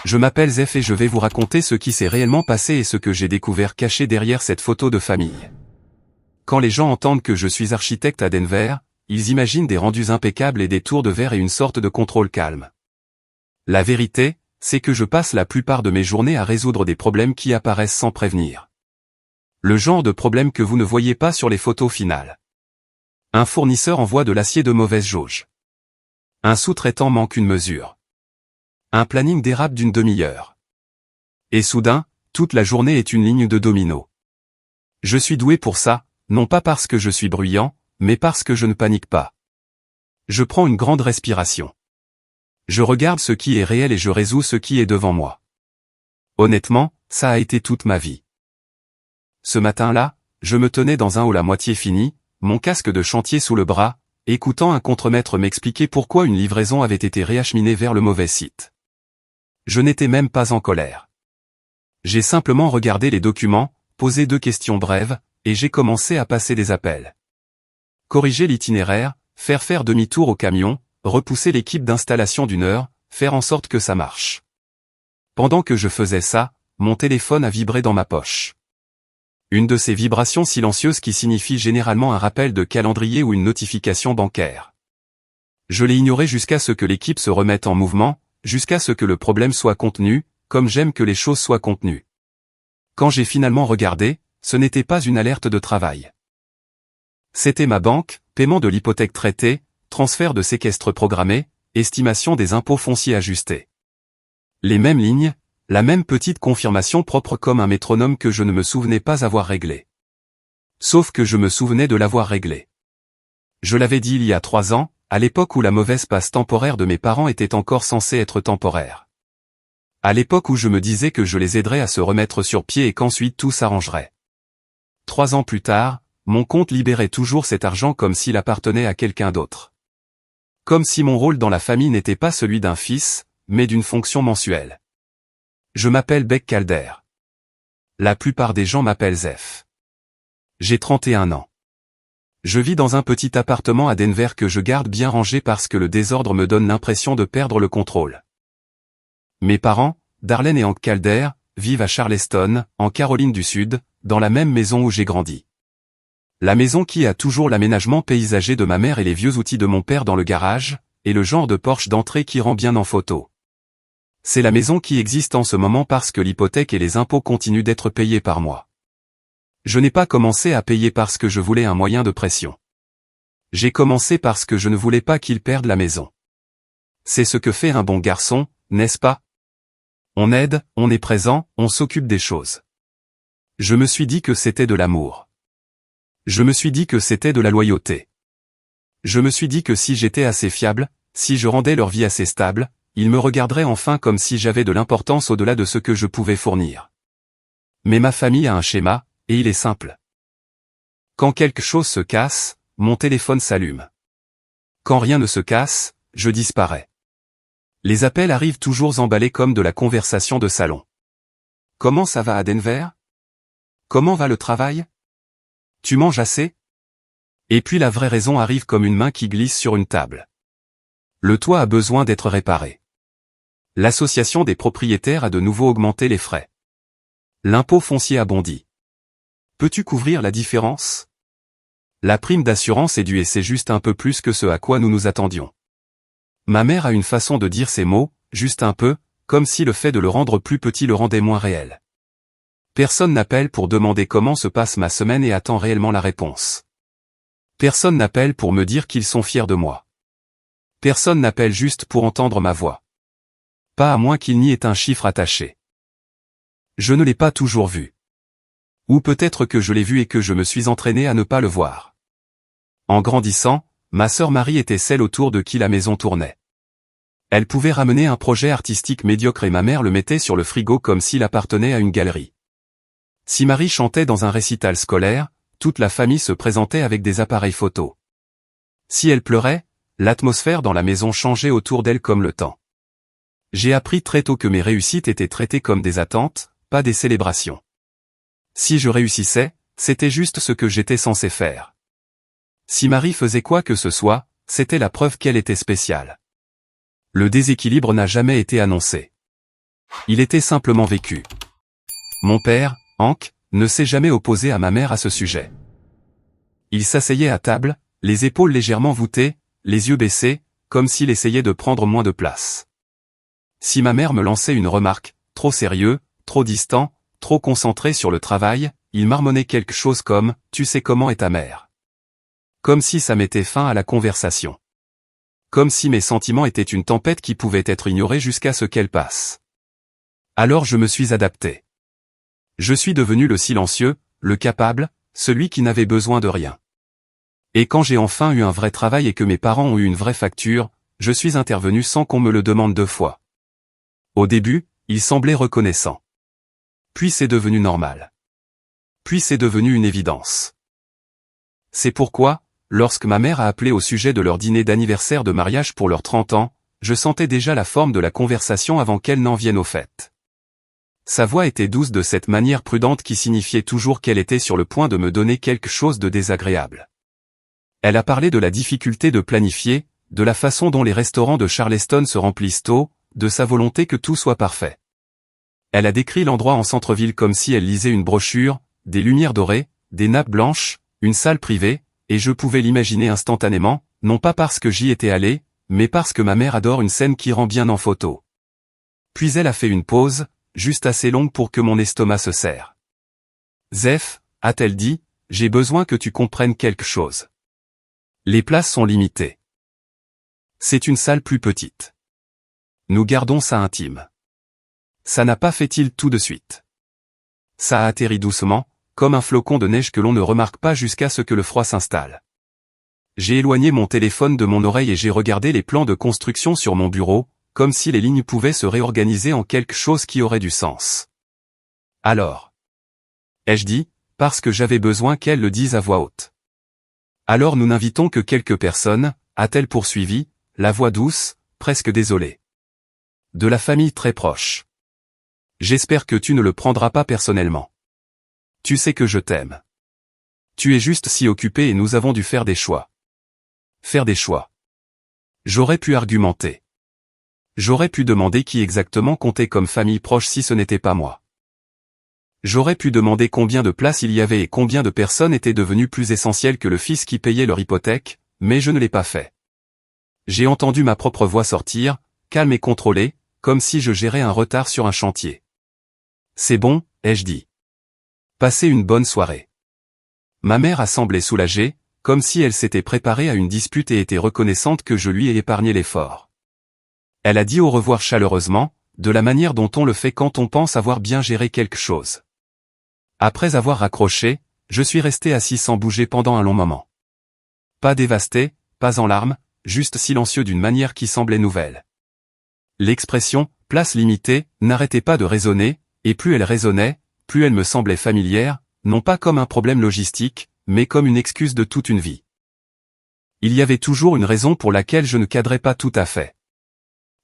Je m'appelle Zef et je vais vous raconter ce qui s'est réellement passé et ce que j'ai découvert caché derrière cette photo de famille. Quand les gens entendent que je suis architecte à Denver, ils imaginent des rendus impeccables et des tours de verre et une sorte de contrôle calme. La vérité, c'est que je passe la plupart de mes journées à résoudre des problèmes qui apparaissent sans prévenir. Le genre de problème que vous ne voyez pas sur les photos finales. Un fournisseur envoie de l'acier de mauvaise jauge. Un sous-traitant manque une mesure. Un planning dérape d'une demi-heure. Et soudain, toute la journée est une ligne de domino. Je suis doué pour ça, non pas parce que je suis bruyant, mais parce que je ne panique pas. Je prends une grande respiration. Je regarde ce qui est réel et je résous ce qui est devant moi. Honnêtement, ça a été toute ma vie. Ce matin-là, je me tenais dans un hall à moitié fini, mon casque de chantier sous le bras, écoutant un contremaître m'expliquer pourquoi une livraison avait été réacheminée vers le mauvais site. Je n'étais même pas en colère. J'ai simplement regardé les documents, posé 2 questions brèves, et j'ai commencé à passer des appels. Corriger l'itinéraire, faire demi-tour au camion, repousser l'équipe d'installation d'1 heure, faire en sorte que ça marche. Pendant que je faisais ça, mon téléphone a vibré dans ma poche. Une de ces vibrations silencieuses qui signifie généralement un rappel de calendrier ou une notification bancaire. Je l'ai ignoré jusqu'à ce que l'équipe se remette en mouvement, jusqu'à ce que le problème soit contenu, comme j'aime que les choses soient contenues. Quand j'ai finalement regardé, ce n'était pas une alerte de travail. C'était ma banque, paiement de l'hypothèque traitée, transfert de séquestre programmé, estimation des impôts fonciers ajustés. Les mêmes lignes, la même petite confirmation propre comme un métronome que je ne me souvenais pas avoir réglé. Sauf que je me souvenais de l'avoir réglé. Je l'avais dit il y a 3 ans, à l'époque où la mauvaise passe temporaire de mes parents était encore censée être temporaire. À l'époque où je me disais que je les aiderais à se remettre sur pied et qu'ensuite tout s'arrangerait. 3 ans plus tard, mon compte libérait toujours cet argent comme s'il appartenait à quelqu'un d'autre. Comme si mon rôle dans la famille n'était pas celui d'un fils, mais d'une fonction mensuelle. Je m'appelle Beck Calder. La plupart des gens m'appellent Zef. J'ai 31 ans. Je vis dans un petit appartement à Denver que je garde bien rangé parce que le désordre me donne l'impression de perdre le contrôle. Mes parents, Darlene et Hank Calder, vivent à Charleston, en Caroline du Sud, dans la même maison où j'ai grandi. La maison qui a toujours l'aménagement paysager de ma mère et les vieux outils de mon père dans le garage, et le genre de porche d'entrée qui rend bien en photo. C'est la maison qui existe en ce moment parce que l'hypothèque et les impôts continuent d'être payés par moi. Je n'ai pas commencé à payer parce que je voulais un moyen de pression. J'ai commencé parce que je ne voulais pas qu'ils perdent la maison. C'est ce que fait un bon garçon, n'est-ce pas? On aide, on est présent, on s'occupe des choses. Je me suis dit que c'était de l'amour. Je me suis dit que c'était de la loyauté. Je me suis dit que si j'étais assez fiable, si je rendais leur vie assez stable, ils me regarderaient enfin comme si j'avais de l'importance au-delà de ce que je pouvais fournir. Mais ma famille a un schéma, et il est simple. Quand quelque chose se casse, mon téléphone s'allume. Quand rien ne se casse, je disparais. Les appels arrivent toujours emballés comme de la conversation de salon. Comment ça va à Denver? Comment va le travail? Tu manges assez? Et puis la vraie raison arrive comme une main qui glisse sur une table. Le toit a besoin d'être réparé. L'association des propriétaires a de nouveau augmenté les frais. L'impôt foncier a bondi. Peux-tu couvrir la différence? La prime d'assurance est due et c'est juste un peu plus que ce à quoi nous nous attendions. Ma mère a une façon de dire ces mots, juste un peu, comme si le fait de le rendre plus petit le rendait moins réel. Personne n'appelle pour demander comment se passe ma semaine et attend réellement la réponse. Personne n'appelle pour me dire qu'ils sont fiers de moi. Personne n'appelle juste pour entendre ma voix. Pas à moins qu'il n'y ait un chiffre attaché. Je ne l'ai pas toujours vu. Ou peut-être que je l'ai vu et que je me suis entraîné à ne pas le voir. En grandissant, ma sœur Marie était celle autour de qui la maison tournait. Elle pouvait ramener un projet artistique médiocre et ma mère le mettait sur le frigo comme s'il appartenait à une galerie. Si Marie chantait dans un récital scolaire, toute la famille se présentait avec des appareils photo. Si elle pleurait, l'atmosphère dans la maison changeait autour d'elle comme le temps. J'ai appris très tôt que mes réussites étaient traitées comme des attentes, pas des célébrations. Si je réussissais, c'était juste ce que j'étais censé faire. Si Marie faisait quoi que ce soit, c'était la preuve qu'elle était spéciale. Le déséquilibre n'a jamais été annoncé. Il était simplement vécu. Mon père, Hank, ne s'est jamais opposé à ma mère à ce sujet. Il s'asseyait à table, les épaules légèrement voûtées, les yeux baissés, comme s'il essayait de prendre moins de place. Si ma mère me lançait une remarque, trop sérieux, trop distant, trop concentré sur le travail, il marmonnait quelque chose comme « Tu sais comment est ta mère ?» Comme si ça mettait fin à la conversation. Comme si mes sentiments étaient une tempête qui pouvait être ignorée jusqu'à ce qu'elle passe. Alors je me suis adapté. Je suis devenu le silencieux, le capable, celui qui n'avait besoin de rien. Et quand j'ai enfin eu un vrai travail et que mes parents ont eu une vraie facture, je suis intervenu sans qu'on me le demande 2 fois. Au début, ils semblaient reconnaissants. Puis c'est devenu normal. Puis c'est devenu une évidence. C'est pourquoi, lorsque ma mère a appelé au sujet de leur dîner d'anniversaire de mariage pour leurs 30 ans, je sentais déjà la forme de la conversation avant qu'elle n'en vienne au fait. Sa voix était douce de cette manière prudente qui signifiait toujours qu'elle était sur le point de me donner quelque chose de désagréable. Elle a parlé de la difficulté de planifier, de la façon dont les restaurants de Charleston se remplissent tôt, de sa volonté que tout soit parfait. Elle a décrit l'endroit en centre-ville comme si elle lisait une brochure, des lumières dorées, des nappes blanches, une salle privée, et je pouvais l'imaginer instantanément, non pas parce que j'y étais allé, mais parce que ma mère adore une scène qui rend bien en photo. Puis elle a fait une pause, juste assez longue pour que mon estomac se serre. « Zef, a-t-elle dit, j'ai besoin que tu comprennes quelque chose. Les places sont limitées. C'est une salle plus petite. Nous gardons ça intime. » Ça n'a pas fait-il tout de suite. Ça a atterri doucement, comme un flocon de neige que l'on ne remarque pas jusqu'à ce que le froid s'installe. J'ai éloigné mon téléphone de mon oreille et j'ai regardé les plans de construction sur mon bureau, comme si les lignes pouvaient se réorganiser en quelque chose qui aurait du sens. Alors, ai-je dit, parce que j'avais besoin qu'elle le dise à voix haute. Alors nous n'invitons que quelques personnes, a-t-elle poursuivi, la voix douce, presque désolée. De la famille très proche. J'espère que tu ne le prendras pas personnellement. Tu sais que je t'aime. Tu es juste si occupé et nous avons dû faire des choix. Faire des choix. J'aurais pu argumenter. J'aurais pu demander qui exactement comptait comme famille proche si ce n'était pas moi. J'aurais pu demander combien de places il y avait et combien de personnes étaient devenues plus essentielles que le fils qui payait leur hypothèque, mais je ne l'ai pas fait. J'ai entendu ma propre voix sortir, calme et contrôlée, comme si je gérais un retard sur un chantier. C'est bon, ai-je dit. Passez une bonne soirée. Ma mère a semblé soulagée, comme si elle s'était préparée à une dispute et était reconnaissante que je lui ai épargné l'effort. Elle a dit au revoir chaleureusement, de la manière dont on le fait quand on pense avoir bien géré quelque chose. Après avoir raccroché, je suis resté assis sans bouger pendant un long moment. Pas dévasté, pas en larmes, juste silencieux d'une manière qui semblait nouvelle. L'expression « place limitée » n'arrêtait pas de résonner, et plus elle résonnait, plus elle me semblait familière, non pas comme un problème logistique, mais comme une excuse de toute une vie. Il y avait toujours une raison pour laquelle je ne cadrais pas tout à fait.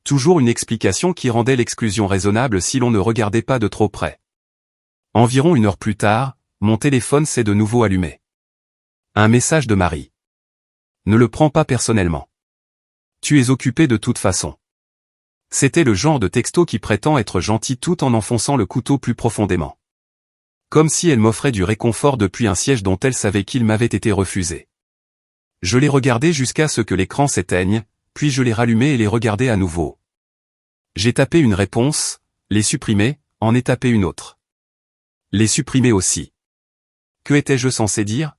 Toujours une explication qui rendait l'exclusion raisonnable si l'on ne regardait pas de trop près. Environ 1 heure plus tard, mon téléphone s'est de nouveau allumé. Un message de Marie. Ne le prends pas personnellement. Tu es occupé de toute façon. C'était le genre de texto qui prétend être gentil tout en enfonçant le couteau plus profondément. Comme si elle m'offrait du réconfort depuis un siège dont elle savait qu'il m'avait été refusé. Je l'ai regardé jusqu'à ce que l'écran s'éteigne, puis je l'ai rallumé et l'ai regardé à nouveau. J'ai tapé une réponse, l'ai supprimée, en ai tapé une autre. Les supprimer aussi. Que étais-je censé dire?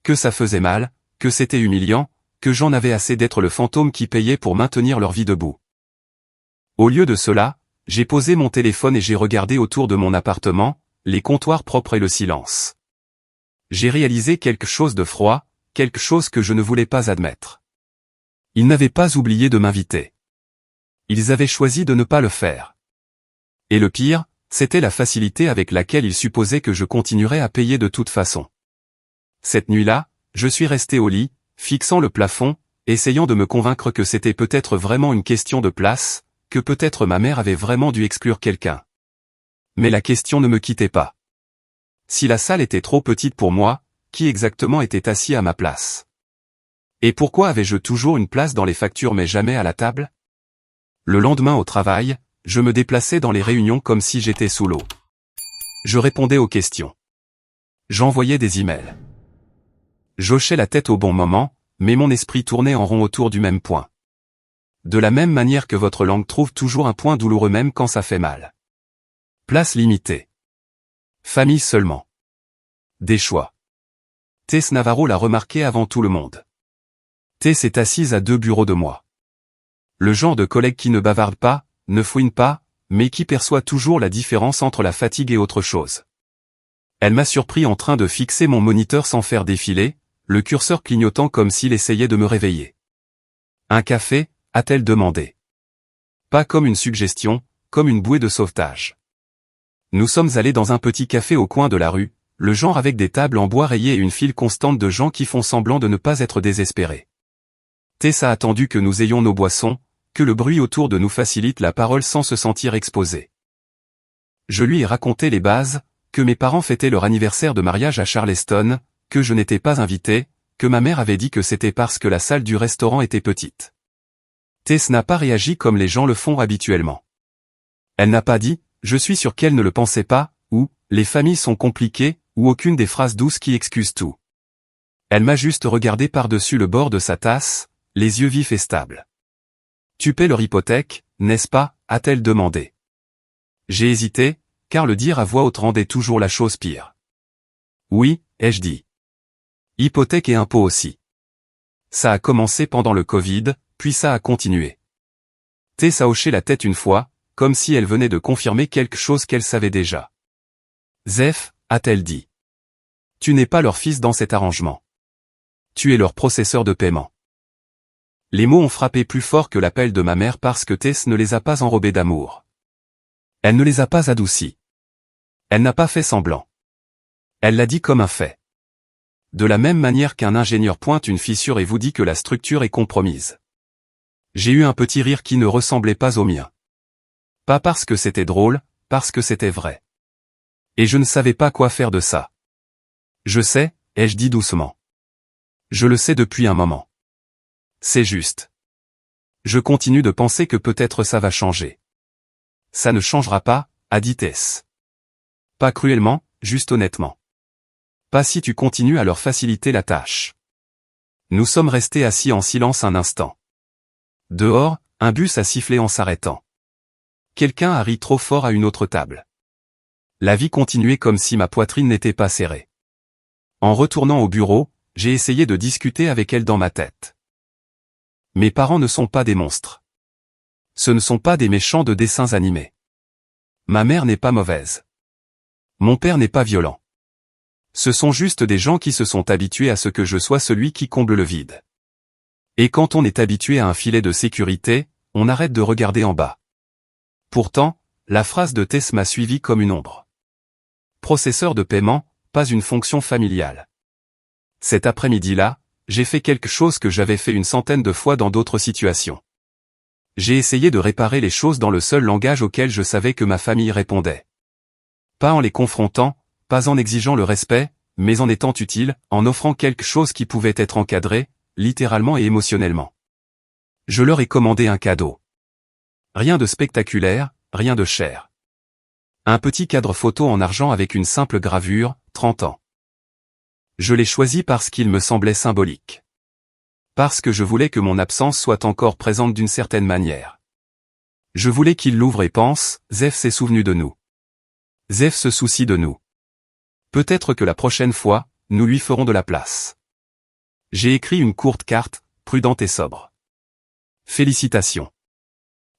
Que ça faisait mal, que c'était humiliant, que j'en avais assez d'être le fantôme qui payait pour maintenir leur vie debout. Au lieu de cela, j'ai posé mon téléphone et j'ai regardé autour de mon appartement, les comptoirs propres et le silence. J'ai réalisé quelque chose de froid, quelque chose que je ne voulais pas admettre. Ils n'avaient pas oublié de m'inviter. Ils avaient choisi de ne pas le faire. Et le pire, c'était la facilité avec laquelle ils supposaient que je continuerais à payer de toute façon. Cette nuit-là, je suis resté au lit, fixant le plafond, essayant de me convaincre que c'était peut-être vraiment une question de place, que peut-être ma mère avait vraiment dû exclure quelqu'un. Mais la question ne me quittait pas. Si la salle était trop petite pour moi, qui exactement était assis à ma place? Et pourquoi avais-je toujours une place dans les factures mais jamais à la table? Le lendemain au travail, je me déplaçais dans les réunions comme si j'étais sous l'eau. Je répondais aux questions. J'envoyais des emails. J'hochais la tête au bon moment, mais mon esprit tournait en rond autour du même point. De la même manière que votre langue trouve toujours un point douloureux même quand ça fait mal. Place limitée. Famille seulement. Des choix. Tess Navarro l'a remarqué avant tout le monde. Tess est assise à 2 bureaux de moi. Le genre de collègue qui ne bavarde pas, ne fouine pas, mais qui perçoit toujours la différence entre la fatigue et autre chose. Elle m'a surpris en train de fixer mon moniteur sans faire défiler, le curseur clignotant comme s'il essayait de me réveiller. Un café, a-t-elle demandé. Pas comme une suggestion, comme une bouée de sauvetage. Nous sommes allés dans un petit café au coin de la rue, le genre avec des tables en bois rayées et une file constante de gens qui font semblant de ne pas être désespérés. Tess a attendu que nous ayons nos boissons, que le bruit autour de nous facilite la parole sans se sentir exposé. Je lui ai raconté les bases, que mes parents fêtaient leur anniversaire de mariage à Charleston, que je n'étais pas invité, que ma mère avait dit que c'était parce que la salle du restaurant était petite. Tess n'a pas réagi comme les gens le font habituellement. Elle n'a pas dit « je suis sûr qu'elle ne le pensait pas » ou « les familles sont compliquées » ou aucune des phrases douces qui excusent tout. Elle m'a juste regardé par-dessus le bord de sa tasse, les yeux vifs et stables. « Tu paies leur hypothèque, n'est-ce pas » a-t-elle demandé. J'ai hésité, car le dire à voix haute rendait toujours la chose pire. Oui, ai-je dit. Hypothèque et impôts aussi. Ça a commencé pendant le Covid, puis ça a continué. Tess a hoché la tête une fois, comme si elle venait de confirmer quelque chose qu'elle savait déjà. Zef, a-t-elle dit. Tu n'es pas leur fils dans cet arrangement. Tu es leur processeur de paiement. Les mots ont frappé plus fort que l'appel de ma mère parce que Tess ne les a pas enrobés d'amour. Elle ne les a pas adoucis. Elle n'a pas fait semblant. Elle l'a dit comme un fait. De la même manière qu'un ingénieur pointe une fissure et vous dit que la structure est compromise. J'ai eu un petit rire qui ne ressemblait pas au mien. Pas parce que c'était drôle, parce que c'était vrai. Et je ne savais pas quoi faire de ça. Je sais, ai-je dit doucement. Je le sais depuis un moment. C'est juste. Je continue de penser que peut-être ça va changer. Ça ne changera pas, a dit Tess. Pas cruellement, juste honnêtement. Pas si tu continues à leur faciliter la tâche. Nous sommes restés assis en silence un instant. Dehors, un bus a sifflé en s'arrêtant. Quelqu'un a ri trop fort à une autre table. La vie continuait comme si ma poitrine n'était pas serrée. En retournant au bureau, j'ai essayé de discuter avec elle dans ma tête. Mes parents ne sont pas des monstres. Ce ne sont pas des méchants de dessins animés. Ma mère n'est pas mauvaise. Mon père n'est pas violent. Ce sont juste des gens qui se sont habitués à ce que je sois celui qui comble le vide. Et quand on est habitué à un filet de sécurité, on arrête de regarder en bas. Pourtant, la phrase de Tess m'a suivi comme une ombre. Processeur de paiement, pas une fonction familiale. Cet après-midi-là, j'ai fait quelque chose que j'avais fait une centaine de fois dans d'autres situations. J'ai essayé de réparer les choses dans le seul langage auquel je savais que ma famille répondait. Pas en les confrontant, pas en exigeant le respect, mais en étant utile, en offrant quelque chose qui pouvait être encadré, littéralement et émotionnellement. Je leur ai commandé un cadeau. Rien de spectaculaire, rien de cher. Un petit cadre photo en argent avec une simple gravure, 30 ans. Je l'ai choisi parce qu'il me semblait symbolique. Parce que je voulais que mon absence soit encore présente d'une certaine manière. Je voulais qu'il l'ouvre et pense, Zef s'est souvenu de nous. Zef se soucie de nous. Peut-être que la prochaine fois, nous lui ferons de la place. J'ai écrit une courte carte, prudente et sobre. Félicitations.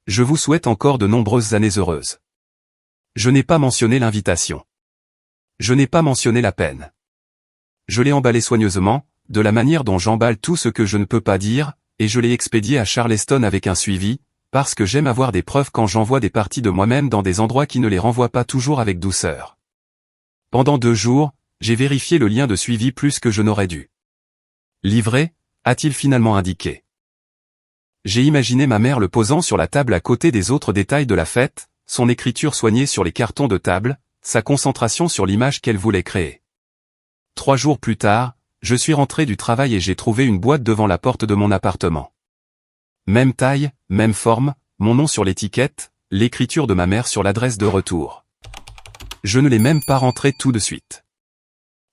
Je vous souhaite encore de nombreuses années heureuses. Je n'ai pas mentionné l'invitation. Je n'ai pas mentionné la peine. Je l'ai emballé soigneusement, de la manière dont j'emballe tout ce que je ne peux pas dire, et je l'ai expédié à Charleston avec un suivi, parce que j'aime avoir des preuves quand j'envoie des parties de moi-même dans des endroits qui ne les renvoient pas toujours avec douceur. Pendant 2 jours, j'ai vérifié le lien de suivi plus que je n'aurais dû. Livré, a-t-il finalement indiqué. J'ai imaginé ma mère le posant sur la table à côté des autres détails de la fête, son écriture soignée sur les cartons de table, sa concentration sur l'image qu'elle voulait créer. 3 jours plus tard, je suis rentré du travail et j'ai trouvé une boîte devant la porte de mon appartement. Même taille, même forme, mon nom sur l'étiquette, l'écriture de ma mère sur l'adresse de retour. Je ne l'ai même pas rentrée tout de suite.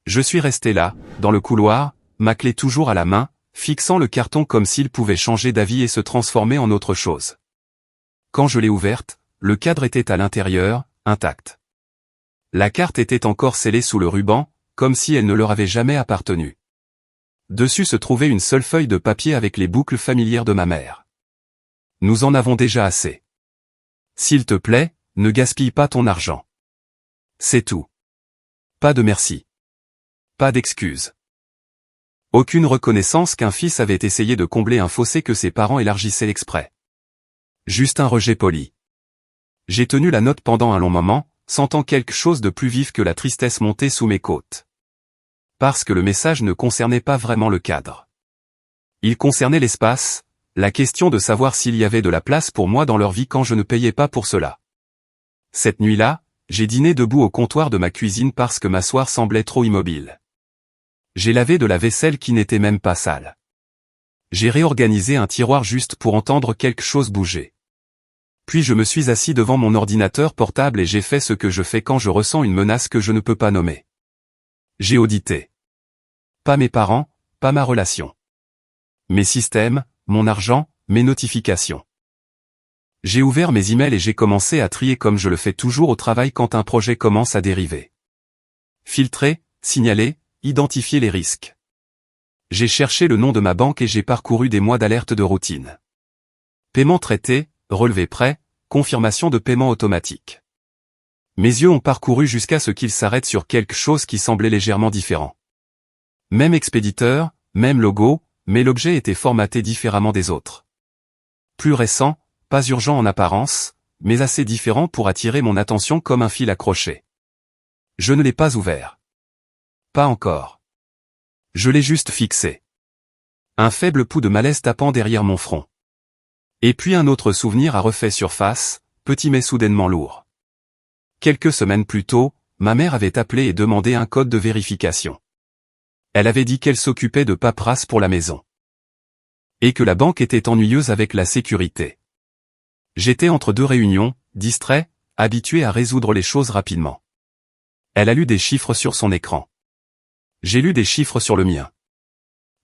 Je suis resté là, dans le couloir, ma clé toujours à la main, fixant le carton comme s'il pouvait changer d'avis et se transformer en autre chose. Quand je l'ai ouverte, le cadre était à l'intérieur, intact. La carte était encore scellée sous le ruban, comme si elle ne leur avait jamais appartenu. Dessus se trouvait une seule feuille de papier avec les boucles familières de ma mère. Nous en avons déjà assez. S'il te plaît, ne gaspille pas ton argent. C'est tout. Pas de merci. Pas d'excuses. Aucune reconnaissance qu'un fils avait essayé de combler un fossé que ses parents élargissaient exprès. Juste un rejet poli. J'ai tenu la note pendant un long moment, sentant quelque chose de plus vif que la tristesse monter sous mes côtes. Parce que le message ne concernait pas vraiment le cadre. Il concernait l'espace, la question de savoir s'il y avait de la place pour moi dans leur vie quand je ne payais pas pour cela. Cette nuit-là, j'ai dîné debout au comptoir de ma cuisine parce que m'asseoir semblait trop immobile. J'ai lavé de la vaisselle qui n'était même pas sale. J'ai réorganisé un tiroir juste pour entendre quelque chose bouger. Puis je me suis assis devant mon ordinateur portable et j'ai fait ce que je fais quand je ressens une menace que je ne peux pas nommer. J'ai audité. Pas mes parents, pas ma relation. Mes systèmes, mon argent, mes notifications. J'ai ouvert mes emails et j'ai commencé à trier comme je le fais toujours au travail quand un projet commence à dériver. Filtrer, signaler, identifier les risques. J'ai cherché le nom de ma banque et j'ai parcouru des mois d'alerte de routine. Paiement traité, relevé prêt, confirmation de paiement automatique. Mes yeux ont parcouru jusqu'à ce qu'ils s'arrêtent sur quelque chose qui semblait légèrement différent. Même expéditeur, même logo, mais l'objet était formaté différemment des autres. Plus récent, pas urgent en apparence, mais assez différent pour attirer mon attention comme un fil accroché. Je ne l'ai pas ouvert. Pas encore. Je l'ai juste fixé. Un faible pouls de malaise tapant derrière mon front. Et puis un autre souvenir a refait surface, petit mais soudainement lourd. Quelques semaines plus tôt, ma mère avait appelé et demandé un code de vérification. Elle avait dit qu'elle s'occupait de paperasse pour la maison. Et que la banque était ennuyeuse avec la sécurité. J'étais entre deux réunions, distrait, habitué à résoudre les choses rapidement. Elle a lu des chiffres sur son écran. J'ai lu des chiffres sur le mien.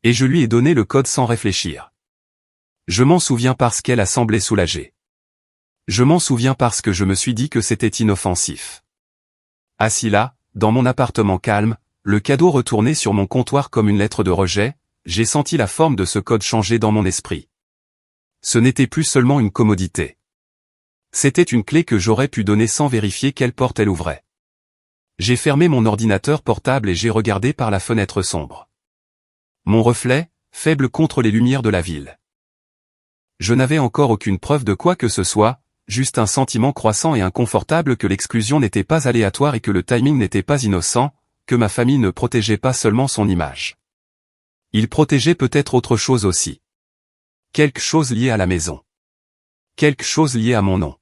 Et je lui ai donné le code sans réfléchir. Je m'en souviens parce qu'elle a semblé soulagée. Je m'en souviens parce que je me suis dit que c'était inoffensif. Assis là, dans mon appartement calme, le cadeau retourné sur mon comptoir comme une lettre de rejet, j'ai senti la forme de ce code changer dans mon esprit. Ce n'était plus seulement une commodité. C'était une clé que j'aurais pu donner sans vérifier quelle porte elle ouvrait. J'ai fermé mon ordinateur portable et j'ai regardé par la fenêtre sombre. Mon reflet, faible contre les lumières de la ville. Je n'avais encore aucune preuve de quoi que ce soit, juste un sentiment croissant et inconfortable que l'exclusion n'était pas aléatoire et que le timing n'était pas innocent, que ma famille ne protégeait pas seulement son image. Il protégeait peut-être autre chose aussi. Quelque chose lié à la maison. Quelque chose lié à mon nom.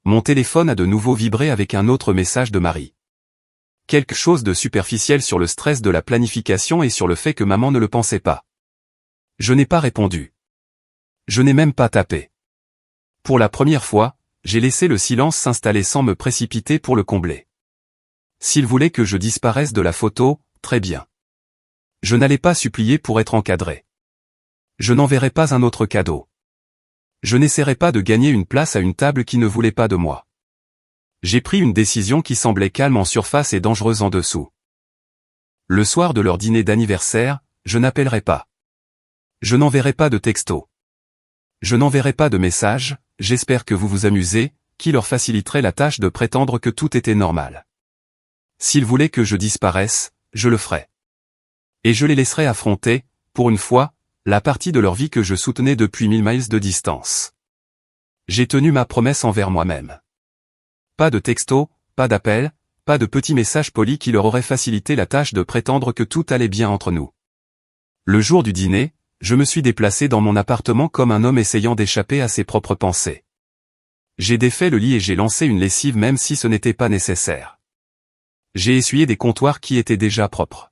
Mon téléphone a de nouveau vibré avec un autre message de Marie. Quelque chose de superficiel sur le stress de la planification et sur le fait que maman ne le pensait pas. Je n'ai pas répondu. Je n'ai même pas tapé. Pour la première fois, j'ai laissé le silence s'installer sans me précipiter pour le combler. S'il voulait que je disparaisse de la photo, très bien. Je n'allais pas supplier pour être encadré. Je n'enverrai pas un autre cadeau. Je n'essaierai pas de gagner une place à une table qui ne voulait pas de moi. J'ai pris une décision qui semblait calme en surface et dangereuse en dessous. Le soir de leur dîner d'anniversaire, je n'appellerai pas. Je n'enverrai pas de texto. Je n'enverrai pas de message, j'espère que vous vous amusez, qui leur faciliterait la tâche de prétendre que tout était normal. S'ils voulaient que je disparaisse, je le ferais. Et je les laisserai affronter, pour une fois, la partie de leur vie que je soutenais depuis 1000 miles de distance. J'ai tenu ma promesse envers moi-même. Pas de texto, pas d'appel, pas de petits messages polis qui leur auraient facilité la tâche de prétendre que tout allait bien entre nous. Le jour du dîner, je me suis déplacé dans mon appartement comme un homme essayant d'échapper à ses propres pensées. J'ai défait le lit et j'ai lancé une lessive même si ce n'était pas nécessaire. J'ai essuyé des comptoirs qui étaient déjà propres.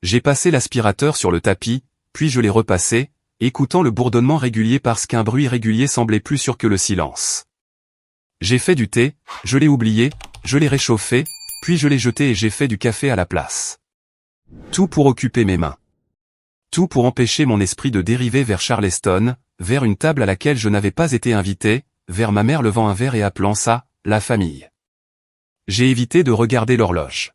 J'ai passé l'aspirateur sur le tapis, puis je l'ai repassé, écoutant le bourdonnement régulier parce qu'un bruit régulier semblait plus sûr que le silence. J'ai fait du thé, je l'ai oublié, je l'ai réchauffé, puis je l'ai jeté et j'ai fait du café à la place. Tout pour occuper mes mains. Tout pour empêcher mon esprit de dériver vers Charleston, vers une table à laquelle je n'avais pas été invité, vers ma mère levant un verre et appelant ça, la famille. J'ai évité de regarder l'horloge.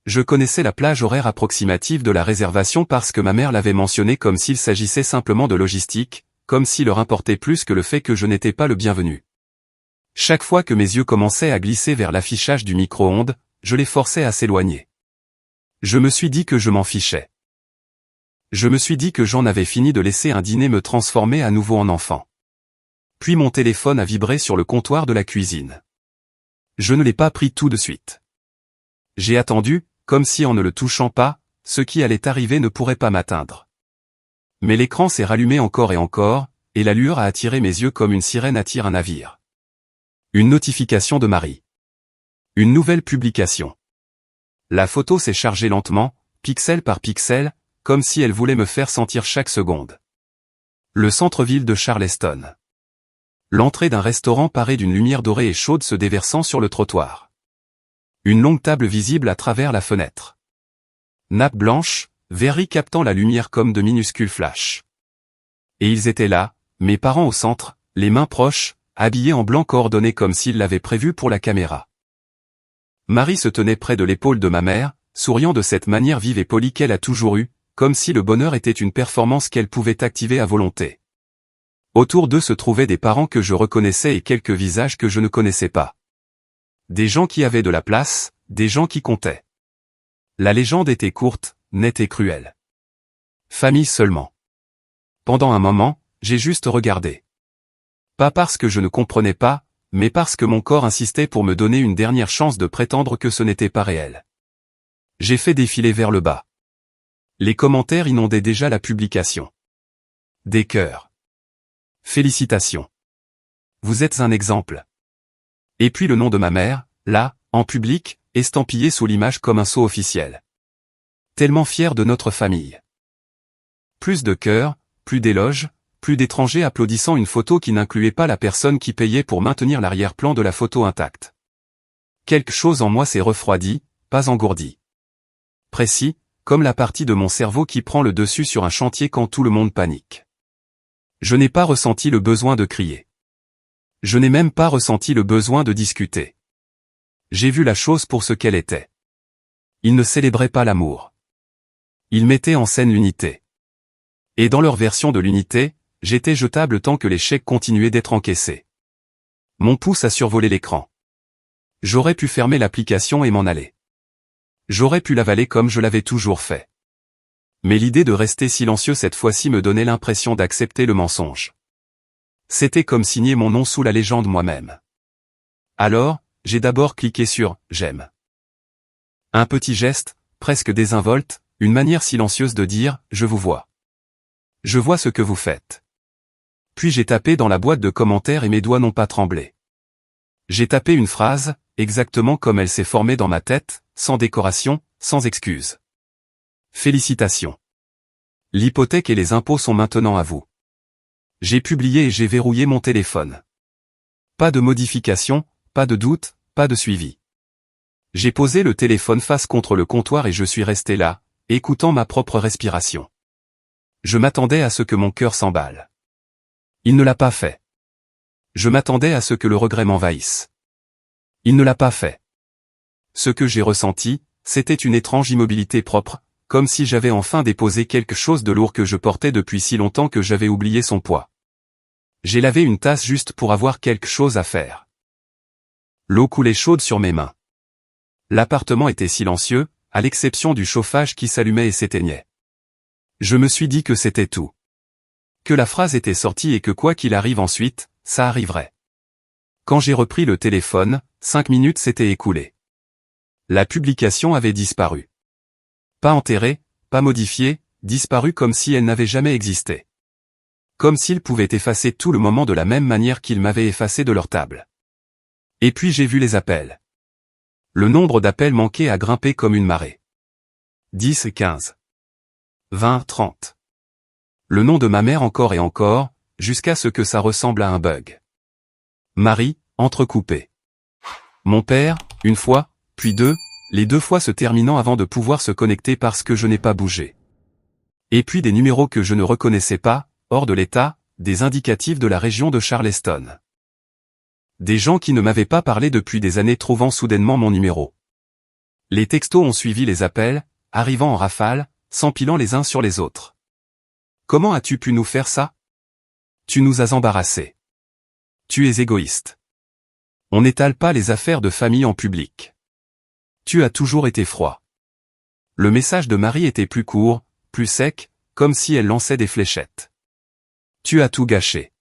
Je connaissais la plage horaire approximative de la réservation parce que ma mère l'avait mentionné comme s'il s'agissait simplement de logistique, comme s'il leur importait plus que le fait que je n'étais pas le bienvenu. Chaque fois que mes yeux commençaient à glisser vers l'affichage du micro-ondes, je les forçais à s'éloigner. Je me suis dit que je m'en fichais. Je me suis dit que j'en avais fini de laisser un dîner me transformer à nouveau en enfant. Puis mon téléphone a vibré sur le comptoir de la cuisine. Je ne l'ai pas pris tout de suite. J'ai attendu, comme si en ne le touchant pas, ce qui allait arriver ne pourrait pas m'atteindre. Mais l'écran s'est rallumé encore et encore, et la lueur a attiré mes yeux comme une sirène attire un navire. Une notification de Marie. Une nouvelle publication. La photo s'est chargée lentement, pixel par pixel, comme si elle voulait me faire sentir chaque seconde. Le centre-ville de Charleston. L'entrée d'un restaurant paré d'une lumière dorée et chaude se déversant sur le trottoir. Une longue table visible à travers la fenêtre. Nappe blanche, verrerie captant la lumière comme de minuscules flashs. Et ils étaient là, mes parents au centre, les mains proches, habillés en blanc coordonnés comme s'ils l'avaient prévu pour la caméra. Marie se tenait près de l'épaule de ma mère, souriant de cette manière vive et polie qu'elle a toujours eue, comme si le bonheur était une performance qu'elle pouvait activer à volonté. Autour d'eux se trouvaient des parents que je reconnaissais et quelques visages que je ne connaissais pas. Des gens qui avaient de la place, des gens qui comptaient. La légende était courte, nette et cruelle. Famille seulement. Pendant un moment, j'ai juste regardé. Pas parce que je ne comprenais pas, mais parce que mon corps insistait pour me donner une dernière chance de prétendre que ce n'était pas réel. J'ai fait défiler vers le bas. Les commentaires inondaient déjà la publication. Des cœurs. Félicitations. Vous êtes un exemple. Et puis le nom de ma mère, là, en public, estampillé sous l'image comme un sceau officiel. Tellement fier de notre famille. Plus de cœurs, plus d'éloges, plus d'étrangers applaudissant une photo qui n'incluait pas la personne qui payait pour maintenir l'arrière-plan de la photo intacte. Quelque chose en moi s'est refroidi, pas engourdi. Précis, comme la partie de mon cerveau qui prend le dessus sur un chantier quand tout le monde panique. Je n'ai pas ressenti le besoin de crier. Je n'ai même pas ressenti le besoin de discuter. J'ai vu la chose pour ce qu'elle était. Ils ne célébraient pas l'amour. Ils mettaient en scène l'unité. Et dans leur version de l'unité, j'étais jetable tant que les chèques continuaient d'être encaissés. Mon pouce a survolé l'écran. J'aurais pu fermer l'application et m'en aller. J'aurais pu l'avaler comme je l'avais toujours fait. Mais l'idée de rester silencieux cette fois-ci me donnait l'impression d'accepter le mensonge. C'était comme signer mon nom sous la légende moi-même. Alors, j'ai d'abord cliqué sur « J'aime ». Un petit geste, presque désinvolte, une manière silencieuse de dire « Je vous vois. Je vois ce que vous faites ». Puis j'ai tapé dans la boîte de commentaires et mes doigts n'ont pas tremblé. J'ai tapé une phrase, exactement comme elle s'est formée dans ma tête, sans décoration, sans excuse. Félicitations. L'hypothèque et les impôts sont maintenant à vous. J'ai publié et j'ai verrouillé mon téléphone. Pas de modification, pas de doute, pas de suivi. J'ai posé le téléphone face contre le comptoir et je suis resté là, écoutant ma propre respiration. Je m'attendais à ce que mon cœur s'emballe. Il ne l'a pas fait. Je m'attendais à ce que le regret m'envahisse. Il ne l'a pas fait. Ce que j'ai ressenti, c'était une étrange immobilité propre, comme si j'avais enfin déposé quelque chose de lourd que je portais depuis si longtemps que j'avais oublié son poids. J'ai lavé une tasse juste pour avoir quelque chose à faire. L'eau coulait chaude sur mes mains. L'appartement était silencieux, à l'exception du chauffage qui s'allumait et s'éteignait. Je me suis dit que c'était tout. Que la phrase était sortie et que quoi qu'il arrive ensuite, ça arriverait. Quand j'ai repris le téléphone, 5 minutes s'étaient écoulées. La publication avait disparu. Pas enterrée, pas modifiée, disparue comme si elle n'avait jamais existé. Comme s'ils pouvaient effacer tout le moment de la même manière qu'ils m'avaient effacé de leur table. Et puis j'ai vu les appels. Le nombre d'appels manqués a grimpé comme une marée. 10, 15. 20, 30. Le nom de ma mère encore et encore, jusqu'à ce que ça ressemble à un bug. Marie, entrecoupés. Mon père, une fois, puis deux, les 2 fois se terminant avant de pouvoir se connecter parce que je n'ai pas bougé. Et puis des numéros que je ne reconnaissais pas, hors de l'état, des indicatifs de la région de Charleston. Des gens qui ne m'avaient pas parlé depuis des années trouvant soudainement mon numéro. Les textos ont suivi les appels, arrivant en rafale, s'empilant les uns sur les autres. Comment as-tu pu nous faire ça? Tu nous as embarrassés. Tu es égoïste. On n'étale pas les affaires de famille en public. Tu as toujours été froid. Le message de Marie était plus court, plus sec, comme si elle lançait des fléchettes. Tu as tout gâché.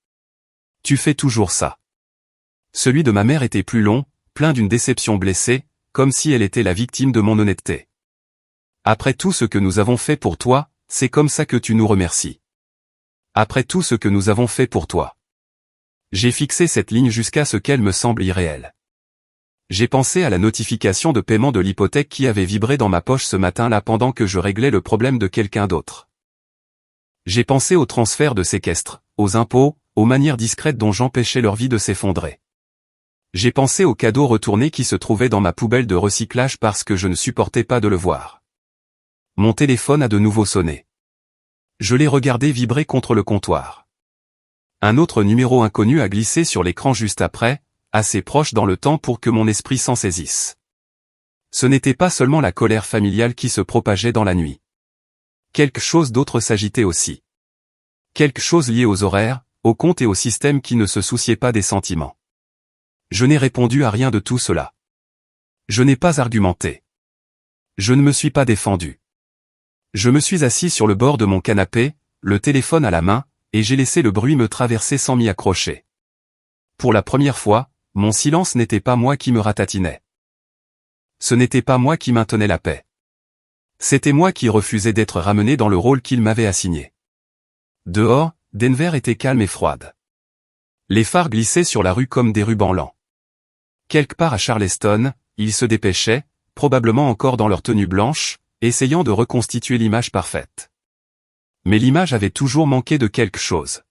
Tu fais toujours ça. Celui de ma mère était plus long, plein d'une déception blessée, comme si elle était la victime de mon honnêteté. Après tout ce que nous avons fait pour toi, c'est comme ça que tu nous remercies. Après tout ce que nous avons fait pour toi. J'ai fixé cette ligne jusqu'à ce qu'elle me semble irréelle. J'ai pensé à la notification de paiement de l'hypothèque qui avait vibré dans ma poche ce matin-là pendant que je réglais le problème de quelqu'un d'autre. J'ai pensé au transfert de séquestre, aux impôts, aux manières discrètes dont j'empêchais leur vie de s'effondrer. J'ai pensé au cadeau retourné qui se trouvait dans ma poubelle de recyclage parce que je ne supportais pas de le voir. Mon téléphone a de nouveau sonné. Je l'ai regardé vibrer contre le comptoir. Un autre numéro inconnu a glissé sur l'écran juste après, assez proche dans le temps pour que mon esprit s'en saisisse. Ce n'était pas seulement la colère familiale qui se propageait dans la nuit. Quelque chose d'autre s'agitait aussi. Quelque chose lié aux horaires, aux comptes et au système qui ne se souciait pas des sentiments. Je n'ai répondu à rien de tout cela. Je n'ai pas argumenté. Je ne me suis pas défendu. Je me suis assis sur le bord de mon canapé, le téléphone à la main, et j'ai laissé le bruit me traverser sans m'y accrocher. Pour la première fois, mon silence n'était pas moi qui me ratatinais. Ce n'était pas moi qui maintenais la paix. C'était moi qui refusais d'être ramené dans le rôle qu'il m'avait assigné. Dehors, Denver était calme et froide. Les phares glissaient sur la rue comme des rubans lents. Quelque part à Charleston, ils se dépêchaient, probablement encore dans leur tenue blanche, essayant de reconstituer l'image parfaite. Mais l'image avait toujours manqué de quelque chose.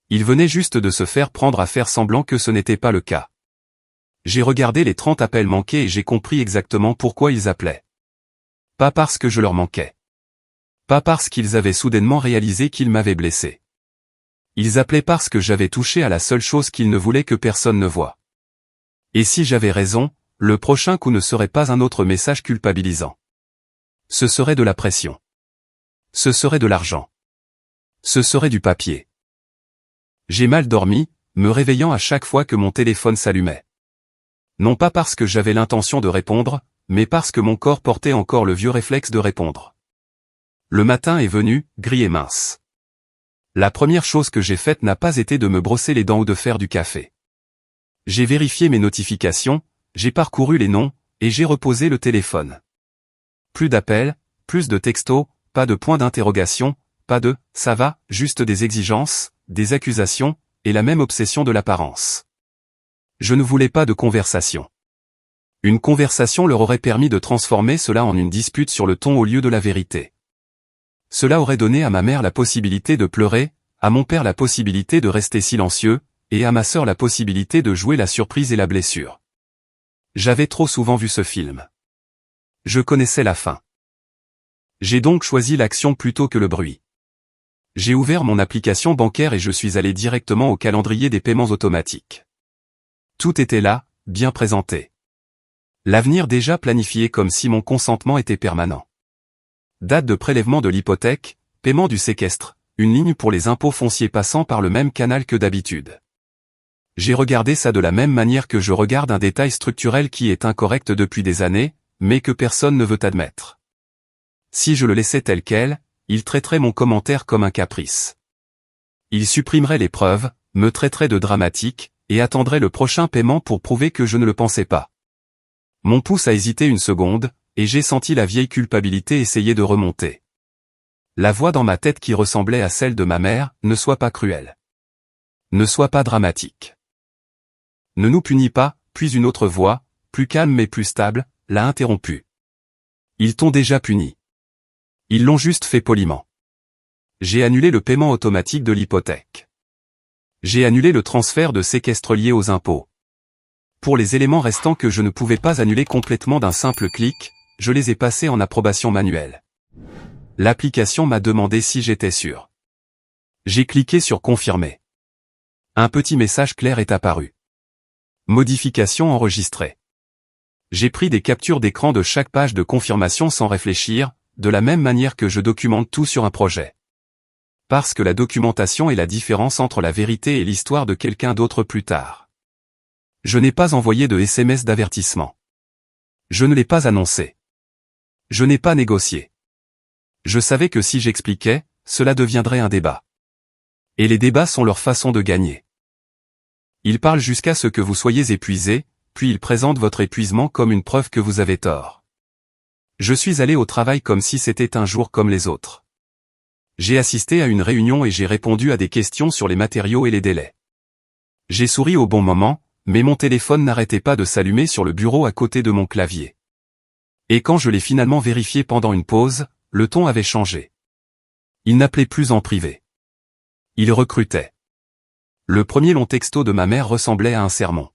Ils venaient juste de se faire prendre à faire semblant que ce n'était pas le cas. J'ai regardé les 30 appels manqués et j'ai compris exactement pourquoi ils appelaient. Pas parce que je leur manquais. Pas parce qu'ils avaient soudainement réalisé qu'ils m'avaient blessé. Ils appelaient parce que j'avais touché à la seule chose qu'ils ne voulaient que personne ne voie. Et si j'avais raison, le prochain coup ne serait pas un autre message culpabilisant. Ce serait de la pression. Ce serait de l'argent. Ce serait du papier. J'ai mal dormi, me réveillant à chaque fois que mon téléphone s'allumait. Non pas parce que j'avais l'intention de répondre, mais parce que mon corps portait encore le vieux réflexe de répondre. Le matin est venu, gris et mince. La première chose que j'ai faite n'a pas été de me brosser les dents ou de faire du café. J'ai vérifié mes notifications, j'ai parcouru les noms, et j'ai reposé le téléphone. Plus d'appels, plus de textos, pas de points d'interrogation, pas de « ça va », juste des exigences, des accusations, et la même obsession de l'apparence. Je ne voulais pas de conversation. Une conversation leur aurait permis de transformer cela en une dispute sur le ton au lieu de la vérité. Cela aurait donné à ma mère la possibilité de pleurer, à mon père la possibilité de rester silencieux, et à ma sœur la possibilité de jouer la surprise et la blessure. J'avais trop souvent vu ce film. Je connaissais la fin. J'ai donc choisi l'action plutôt que le bruit. J'ai ouvert mon application bancaire et je suis allé directement au calendrier des paiements automatiques. Tout était là, bien présenté. L'avenir déjà planifié comme si mon consentement était permanent. Date de prélèvement de l'hypothèque, paiement du séquestre, une ligne pour les impôts fonciers passant par le même canal que d'habitude. J'ai regardé ça de la même manière que je regarde un détail structurel qui est incorrect depuis des années, mais que personne ne veut admettre. Si je le laissais tel quel, il traiterait mon commentaire comme un caprice. Il supprimerait les preuves, me traiterait de dramatique, et attendrait le prochain paiement pour prouver que je ne le pensais pas. Mon pouce a hésité une seconde, et j'ai senti la vieille culpabilité essayer de remonter. La voix dans ma tête qui ressemblait à celle de ma mère, ne sois pas cruel. Ne sois pas dramatique. Ne nous punis pas, puis une autre voix, plus calme mais plus stable, l'a interrompu. Ils t'ont déjà puni. Ils l'ont juste fait poliment. J'ai annulé le paiement automatique de l'hypothèque. J'ai annulé le transfert de séquestre lié aux impôts. Pour les éléments restants que je ne pouvais pas annuler complètement d'un simple clic, je les ai passés en approbation manuelle. L'application m'a demandé si j'étais sûr. J'ai cliqué sur confirmer. Un petit message clair est apparu. Modification enregistrée. J'ai pris des captures d'écran de chaque page de confirmation sans réfléchir, de la même manière que je documente tout sur un projet. Parce que la documentation est la différence entre la vérité et l'histoire de quelqu'un d'autre plus tard. Je n'ai pas envoyé de SMS d'avertissement. Je ne l'ai pas annoncé. Je n'ai pas négocié. Je savais que si j'expliquais, cela deviendrait un débat. Et les débats sont leur façon de gagner. Ils parlent jusqu'à ce que vous soyez épuisé, puis ils présentent votre épuisement comme une preuve que vous avez tort. Je suis allé au travail comme si c'était un jour comme les autres. J'ai assisté à une réunion et j'ai répondu à des questions sur les matériaux et les délais. J'ai souri au bon moment, mais mon téléphone n'arrêtait pas de s'allumer sur le bureau à côté de mon clavier. Et quand je l'ai finalement vérifié pendant une pause, le ton avait changé. Il n'appelait plus en privé. Il recrutait. Le premier long texto de ma mère ressemblait à un sermon.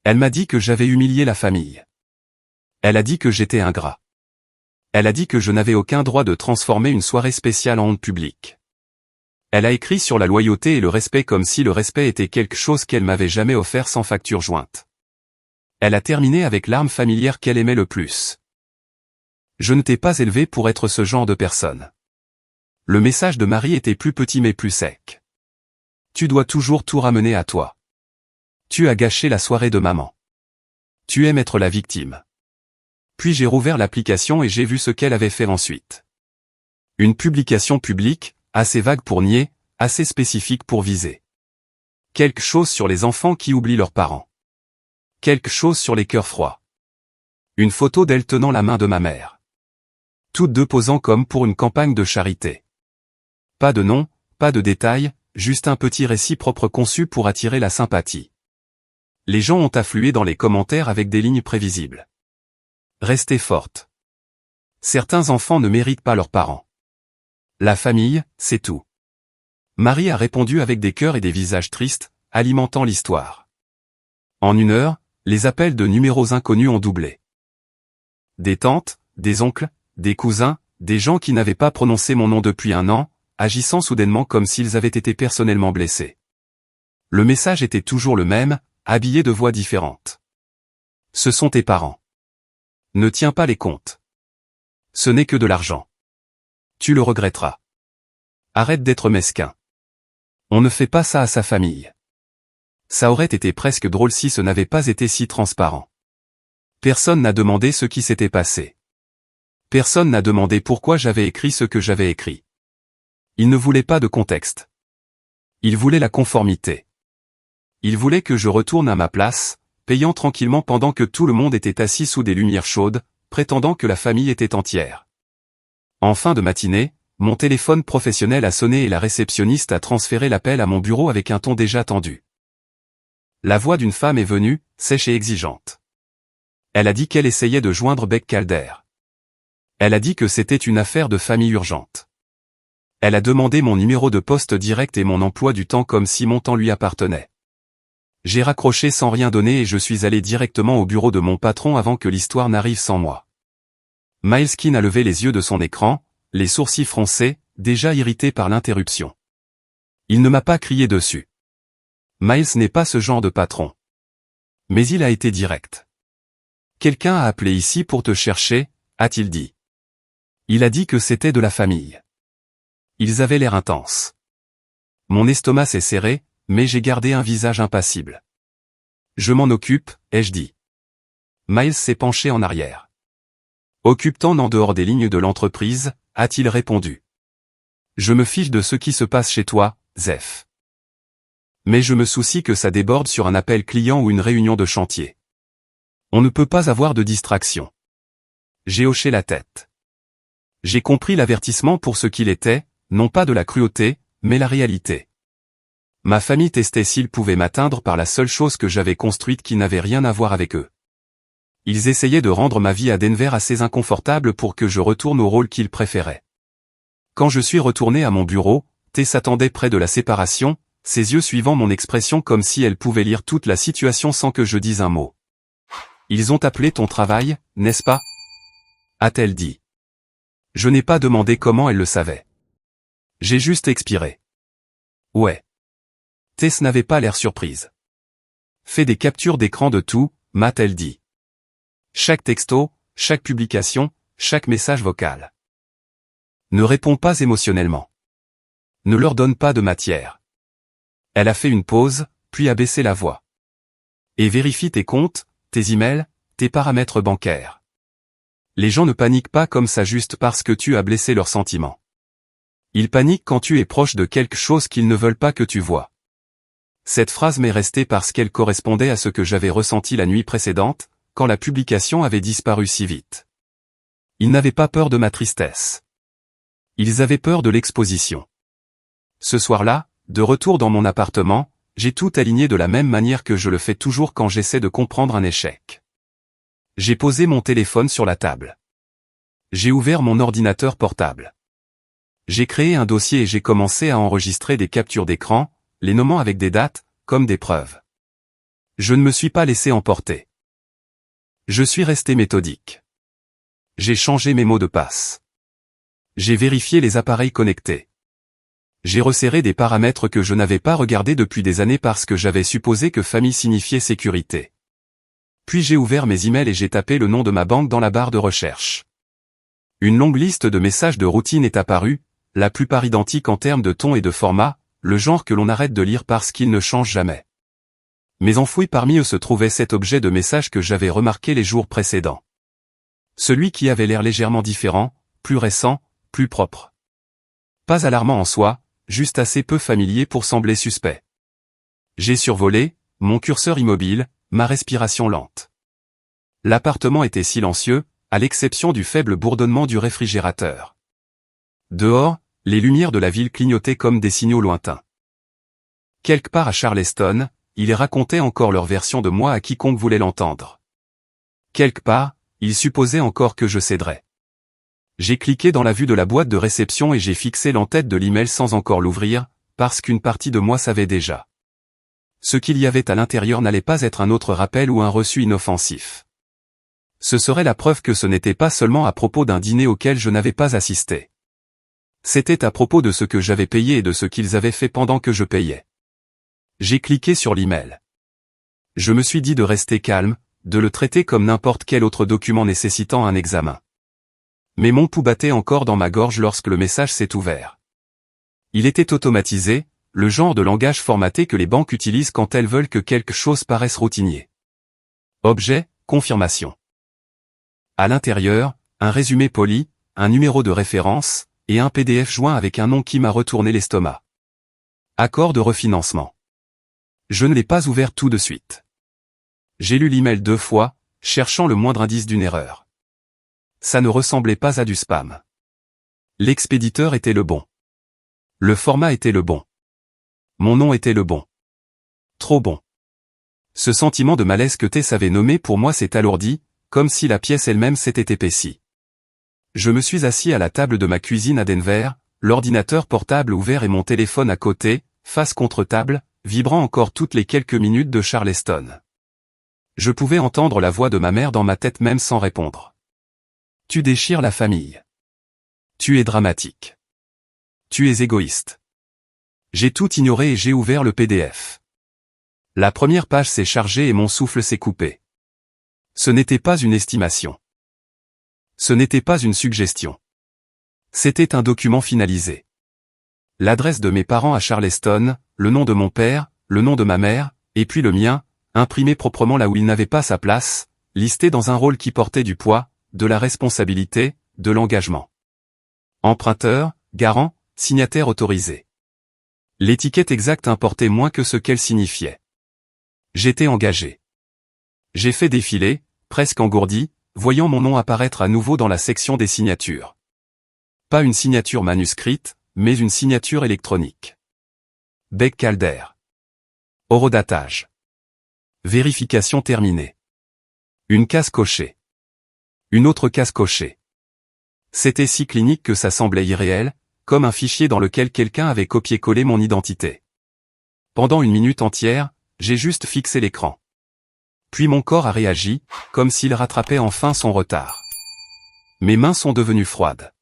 Elle m'a dit que j'avais humilié la famille. Elle a dit que j'étais ingrat. Elle a dit que je n'avais aucun droit de transformer une soirée spéciale en honte publique. Elle a écrit sur la loyauté et le respect comme si le respect était quelque chose qu'elle m'avait jamais offert sans facture jointe. Elle a terminé avec l'arme familière qu'elle aimait le plus. Je ne t'ai pas élevé pour être ce genre de personne. Le message de Marie était plus petit mais plus sec. Tu dois toujours tout ramener à toi. Tu as gâché la soirée de maman. Tu aimes être la victime. Puis j'ai rouvert l'application et j'ai vu ce qu'elle avait fait ensuite. Une publication publique, assez vague pour nier, assez spécifique pour viser. Quelque chose sur les enfants qui oublient leurs parents. Quelque chose sur les cœurs froids. Une photo d'elle tenant la main de ma mère. Toutes deux posant comme pour une campagne de charité. Pas de nom, pas de détails, juste un petit récit propre conçu pour attirer la sympathie. Les gens ont afflué dans les commentaires avec des lignes prévisibles. Restez forte. Certains enfants ne méritent pas leurs parents. La famille, c'est tout. Marie a répondu avec des cœurs et des visages tristes, alimentant l'histoire. En 1 heure, les appels de numéros inconnus ont doublé. Des tantes, des oncles, des cousins, des gens qui n'avaient pas prononcé mon nom depuis 1 an, agissant soudainement comme s'ils avaient été personnellement blessés. Le message était toujours le même, habillé de voix différentes. Ce sont tes parents. Ne tiens pas les comptes. Ce n'est que de l'argent. Tu le regretteras. Arrête d'être mesquin. On ne fait pas ça à sa famille. Ça aurait été presque drôle si ce n'avait pas été si transparent. Personne n'a demandé ce qui s'était passé. Personne n'a demandé pourquoi j'avais écrit ce que j'avais écrit. Il ne voulait pas de contexte. Il voulait la conformité. Il voulait que je retourne à ma place, payant tranquillement pendant que tout le monde était assis sous des lumières chaudes, prétendant que la famille était entière. En fin de matinée, mon téléphone professionnel a sonné et la réceptionniste a transféré l'appel à mon bureau avec un ton déjà tendu. La voix d'une femme est venue, sèche et exigeante. Elle a dit qu'elle essayait de joindre Beck Calder. Elle a dit que c'était une affaire de famille urgente. Elle a demandé mon numéro de poste direct et mon emploi du temps comme si mon temps lui appartenait. J'ai raccroché sans rien donner et je suis allé directement au bureau de mon patron avant que l'histoire n'arrive sans moi. Mileskin a levé les yeux de son écran, les sourcils froncés, déjà irrité par l'interruption. Il ne m'a pas crié dessus. Miles n'est pas ce genre de patron. Mais il a été direct. Quelqu'un a appelé ici pour te chercher, a-t-il dit. Il a dit que c'était de la famille. Ils avaient l'air intenses. Mon estomac s'est serré, mais j'ai gardé un visage impassible. Je m'en occupe, ai-je dit. Miles s'est penché en arrière. Occupe-t'en en dehors des lignes de l'entreprise, a-t-il répondu. Je me fiche de ce qui se passe chez toi, Zef. Mais je me soucie que ça déborde sur un appel client ou une réunion de chantier. On ne peut pas avoir de distraction. J'ai hoché la tête. J'ai compris l'avertissement pour ce qu'il était, non pas de la cruauté, mais la réalité. Ma famille testait s'ils pouvaient m'atteindre par la seule chose que j'avais construite qui n'avait rien à voir avec eux. Ils essayaient de rendre ma vie à Denver assez inconfortable pour que je retourne au rôle qu'ils préféraient. Quand je suis retourné à mon bureau, T s'attendait près de la séparation, ses yeux suivant mon expression comme si elle pouvait lire toute la situation sans que je dise un mot. Ils ont appelé ton travail, n'est-ce pas? A-t-elle dit. Je n'ai pas demandé comment elle le savait. J'ai juste expiré. Ouais. Tess n'avait pas l'air surprise. Fais des captures d'écran de tout, m'a-t-elle dit. Chaque texto, chaque publication, chaque message vocal. Ne réponds pas émotionnellement. Ne leur donne pas de matière. Elle a fait une pause, puis a baissé la voix. Et vérifie tes comptes, tes emails, tes paramètres bancaires. Les gens ne paniquent pas comme ça juste parce que tu as blessé leurs sentiments. Ils paniquent quand tu es proche de quelque chose qu'ils ne veulent pas que tu vois. Cette phrase m'est restée parce qu'elle correspondait à ce que j'avais ressenti la nuit précédente, quand la publication avait disparu si vite. Ils n'avaient pas peur de ma tristesse. Ils avaient peur de l'exposition. Ce soir-là, de retour dans mon appartement, j'ai tout aligné de la même manière que je le fais toujours quand j'essaie de comprendre un échec. J'ai posé mon téléphone sur la table. J'ai ouvert mon ordinateur portable. J'ai créé un dossier et j'ai commencé à enregistrer des captures d'écran, les nommant avec des dates, comme des preuves. Je ne me suis pas laissé emporter. Je suis resté méthodique. J'ai changé mes mots de passe. J'ai vérifié les appareils connectés. J'ai resserré des paramètres que je n'avais pas regardés depuis des années parce que j'avais supposé que famille signifiait sécurité. Puis j'ai ouvert mes emails et j'ai tapé le nom de ma banque dans la barre de recherche. Une longue liste de messages de routine est apparue, la plupart identiques en termes de ton et de format, le genre que l'on arrête de lire parce qu'il ne change jamais. Mais enfoui parmi eux se trouvait cet objet de message que j'avais remarqué les jours précédents. Celui qui avait l'air légèrement différent, plus récent, plus propre. Pas alarmant en soi, juste assez peu familier pour sembler suspect. J'ai survolé, mon curseur immobile, ma respiration lente. L'appartement était silencieux, à l'exception du faible bourdonnement du réfrigérateur. Dehors, les lumières de la ville clignotaient comme des signaux lointains. Quelque part à Charleston, ils racontaient encore leur version de moi à quiconque voulait l'entendre. Quelque part, ils supposaient encore que je céderais. J'ai cliqué dans la vue de la boîte de réception et j'ai fixé l'entête de l'email sans encore l'ouvrir, parce qu'une partie de moi savait déjà. Ce qu'il y avait à l'intérieur n'allait pas être un autre rappel ou un reçu inoffensif. Ce serait la preuve que ce n'était pas seulement à propos d'un dîner auquel je n'avais pas assisté. C'était à propos de ce que j'avais payé et de ce qu'ils avaient fait pendant que je payais. J'ai cliqué sur l'email. Je me suis dit de rester calme, de le traiter comme n'importe quel autre document nécessitant un examen. Mais mon pouls battait encore dans ma gorge lorsque le message s'est ouvert. Il était automatisé, le genre de langage formaté que les banques utilisent quand elles veulent que quelque chose paraisse routinier. Objet, confirmation. À l'intérieur, un résumé poli, un numéro de référence, et un PDF joint avec un nom qui m'a retourné l'estomac. Accord de refinancement. Je ne l'ai pas ouvert tout de suite. J'ai lu l'email 2 fois, cherchant le moindre indice d'une erreur. Ça ne ressemblait pas à du spam. L'expéditeur était le bon. Le format était le bon. Mon nom était le bon. Trop bon. Ce sentiment de malaise que Tess avait nommé pour moi s'est alourdi, comme si la pièce elle-même s'était épaissie. Je me suis assis à la table de ma cuisine à Denver, l'ordinateur portable ouvert et mon téléphone à côté, face contre table, vibrant encore toutes les quelques minutes de Charleston. Je pouvais entendre la voix de ma mère dans ma tête même sans répondre. Tu déchires la famille. Tu es dramatique. Tu es égoïste. J'ai tout ignoré et j'ai ouvert le PDF. La première page s'est chargée et mon souffle s'est coupé. Ce n'était pas une estimation. Ce n'était pas une suggestion. C'était un document finalisé. L'adresse de mes parents à Charleston, le nom de mon père, le nom de ma mère, et puis le mien, imprimé proprement là où il n'avait pas sa place, listé dans un rôle qui portait du poids, de la responsabilité, de l'engagement. Emprunteur, garant, signataire autorisé. L'étiquette exacte importait moins que ce qu'elle signifiait. J'étais engagé. J'ai fait défiler, presque engourdi, voyant mon nom apparaître à nouveau dans la section des signatures. Pas une signature manuscrite, mais une signature électronique. Beck Calder. Horodatage. Vérification terminée. Une case cochée. Une autre case cochée. C'était si clinique que ça semblait irréel, comme un fichier dans lequel quelqu'un avait copié-collé mon identité. Pendant une minute entière, j'ai juste fixé l'écran. Puis mon corps a réagi, comme s'il rattrapait enfin son retard. Mes mains sont devenues froides.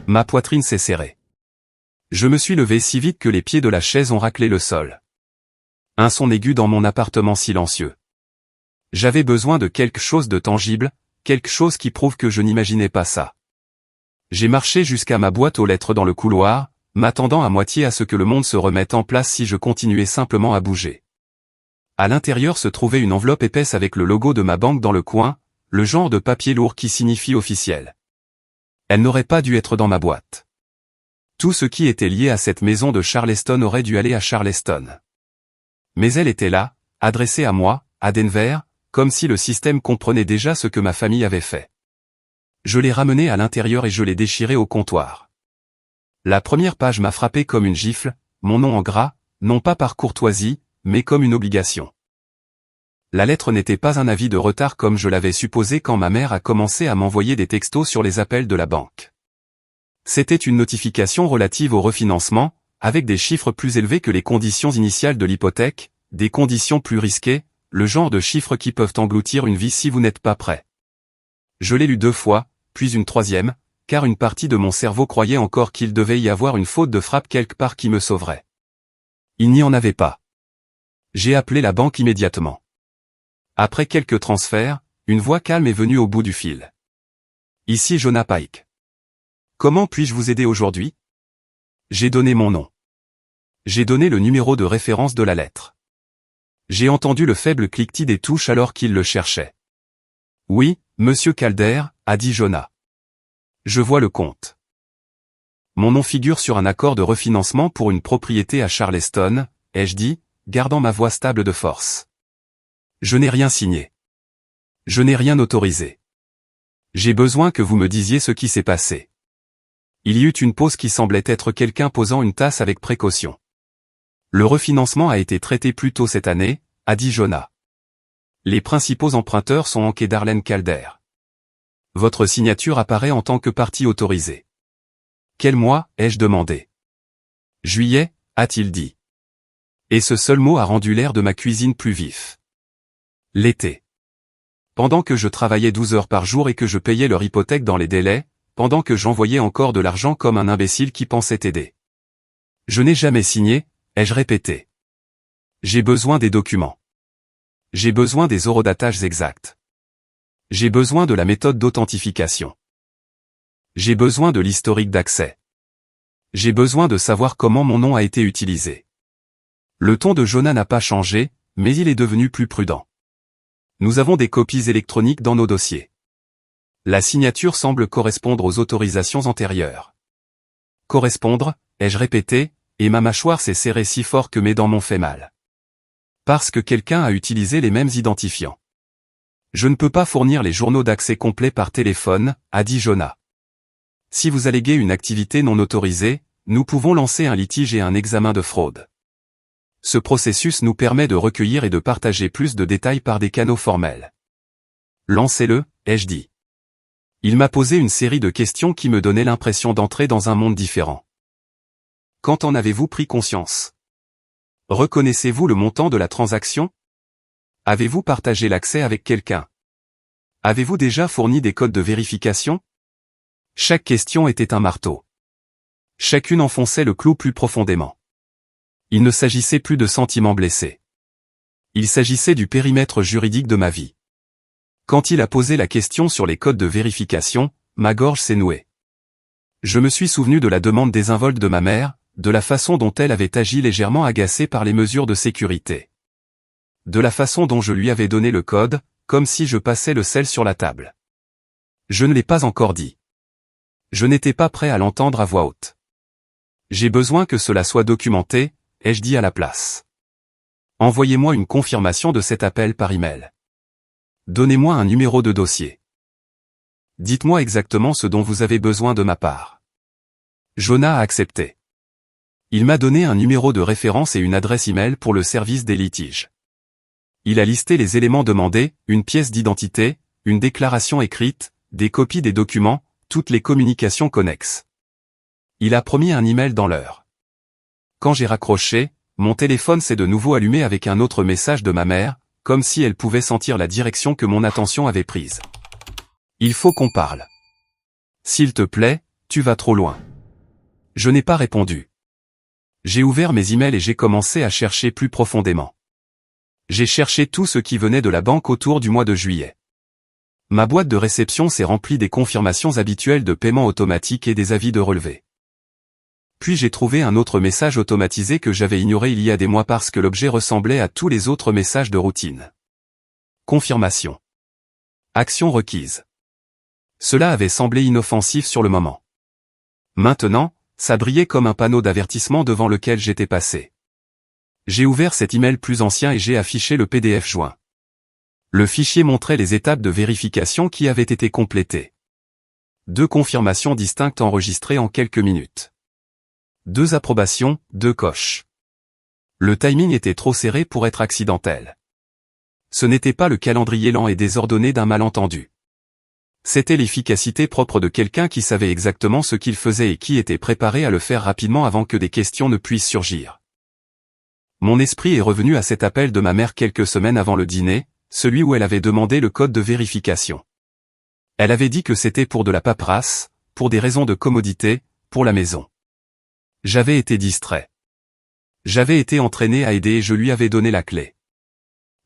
Ma poitrine s'est serrée. Je me suis levé si vite que les pieds de la chaise ont raclé le sol. Un son aigu dans mon appartement silencieux. J'avais besoin de quelque chose de tangible, quelque chose qui prouve que je n'imaginais pas ça. J'ai marché jusqu'à ma boîte aux lettres dans le couloir, m'attendant à moitié à ce que le monde se remette en place si je continuais simplement à bouger. À l'intérieur se trouvait une enveloppe épaisse avec le logo de ma banque dans le coin, le genre de papier lourd qui signifie officiel. Elle n'aurait pas dû être dans ma boîte. Tout ce qui était lié à cette maison de Charleston aurait dû aller à Charleston. Mais elle était là, adressée à moi, à Denver, comme si le système comprenait déjà ce que ma famille avait fait. Je l'ai ramenée à l'intérieur et je l'ai déchirée au comptoir. La première page m'a frappé comme une gifle, mon nom en gras, non pas par courtoisie, mais comme une obligation. La lettre n'était pas un avis de retard comme je l'avais supposé quand ma mère a commencé à m'envoyer des textos sur les appels de la banque. C'était une notification relative au refinancement, avec des chiffres plus élevés que les conditions initiales de l'hypothèque, des conditions plus risquées, le genre de chiffres qui peuvent engloutir une vie si vous n'êtes pas prêt. Je l'ai lu 2 fois, puis une 3e, car une partie de mon cerveau croyait encore qu'il devait y avoir une faute de frappe quelque part qui me sauverait. Il n'y en avait pas. J'ai appelé la banque immédiatement. Après quelques transferts, une voix calme est venue au bout du fil. Ici Jonah Pike. Comment puis-je vous aider aujourd'hui? J'ai donné mon nom. J'ai donné le numéro de référence de la lettre. J'ai entendu le faible cliquetis des touches alors qu'il le cherchait. Oui, monsieur Calder, a dit Jonah. Je vois le compte. Mon nom figure sur un accord de refinancement pour une propriété à Charleston, ai-je dit, gardant ma voix stable de force. Je n'ai rien signé. Je n'ai rien autorisé. J'ai besoin que vous me disiez ce qui s'est passé. Il y eut une pause qui semblait être quelqu'un posant une tasse avec précaution. Le refinancement a été traité plus tôt cette année, a dit Jonah. Les principaux emprunteurs sont Hank et Darlene Calder. Votre signature apparaît en tant que partie autorisée. Quel mois, ai-je demandé? Juillet, a-t-il dit. Et ce seul mot a rendu l'air de ma cuisine plus vif. L'été. Pendant que je travaillais 12 heures par jour et que je payais leur hypothèque dans les délais, pendant que j'envoyais encore de l'argent comme un imbécile qui pensait aider. Je n'ai jamais signé, ai-je répété. J'ai besoin des documents. J'ai besoin des horodatage exacts. J'ai besoin de la méthode d'authentification. J'ai besoin de l'historique d'accès. J'ai besoin de savoir comment mon nom a été utilisé. Le ton de Jonah n'a pas changé, mais il est devenu plus prudent. Nous avons des copies électroniques dans nos dossiers. La signature semble correspondre aux autorisations antérieures. Correspondre, ai-je répété, et ma mâchoire s'est serrée si fort que mes dents m'ont fait mal. Parce que quelqu'un a utilisé les mêmes identifiants. Je ne peux pas fournir les journaux d'accès complets par téléphone, a dit Jonah. Si vous alléguez une activité non autorisée, nous pouvons lancer un litige et un examen de fraude. Ce processus nous permet de recueillir et de partager plus de détails par des canaux formels. Lancez-le, ai-je dit. Il m'a posé une série de questions qui me donnaient l'impression d'entrer dans un monde différent. Quand en avez-vous pris conscience? Reconnaissez-vous le montant de la transaction? Avez-vous partagé l'accès avec quelqu'un? Avez-vous déjà fourni des codes de vérification? Chaque question était un marteau. Chacune enfonçait le clou plus profondément. Il ne s'agissait plus de sentiments blessés. Il s'agissait du périmètre juridique de ma vie. Quand il a posé la question sur les codes de vérification, ma gorge s'est nouée. Je me suis souvenu de la demande désinvolte de ma mère, de la façon dont elle avait agi légèrement agacée par les mesures de sécurité. De la façon dont je lui avais donné le code, comme si je passais le sel sur la table. Je ne l'ai pas encore dit. Je n'étais pas prêt à l'entendre à voix haute. J'ai besoin que cela soit documenté, ai-je dit à la place. Envoyez-moi une confirmation de cet appel par email. Donnez-moi un numéro de dossier. Dites-moi exactement ce dont vous avez besoin de ma part. Jonah a accepté. Il m'a donné un numéro de référence et une adresse email pour le service des litiges. Il a listé les éléments demandés, une pièce d'identité, une déclaration écrite, des copies des documents, toutes les communications connexes. Il a promis un email dans l'heure. Quand j'ai raccroché, mon téléphone s'est de nouveau allumé avec un autre message de ma mère, comme si elle pouvait sentir la direction que mon attention avait prise. Il faut qu'on parle. S'il te plaît, tu vas trop loin. Je n'ai pas répondu. J'ai ouvert mes emails et j'ai commencé à chercher plus profondément. J'ai cherché tout ce qui venait de la banque autour du mois de juillet. Ma boîte de réception s'est remplie des confirmations habituelles de paiement automatique et des avis de relevé. Puis j'ai trouvé un autre message automatisé que j'avais ignoré il y a des mois parce que l'objet ressemblait à tous les autres messages de routine. Confirmation. Action requise. Cela avait semblé inoffensif sur le moment. Maintenant, ça brillait comme un panneau d'avertissement devant lequel j'étais passé. J'ai ouvert cet email plus ancien et j'ai affiché le PDF joint. Le fichier montrait les étapes de vérification qui avaient été complétées. 2 confirmations distinctes enregistrées en quelques minutes. 2 approbations, 2 coches. Le timing était trop serré pour être accidentel. Ce n'était pas le calendrier lent et désordonné d'un malentendu. C'était l'efficacité propre de quelqu'un qui savait exactement ce qu'il faisait et qui était préparé à le faire rapidement avant que des questions ne puissent surgir. Mon esprit est revenu à cet appel de ma mère quelques semaines avant le dîner, celui où elle avait demandé le code de vérification. Elle avait dit que c'était pour de la paperasse, pour des raisons de commodité, pour la maison. J'avais été distrait. J'avais été entraîné à aider et je lui avais donné la clé.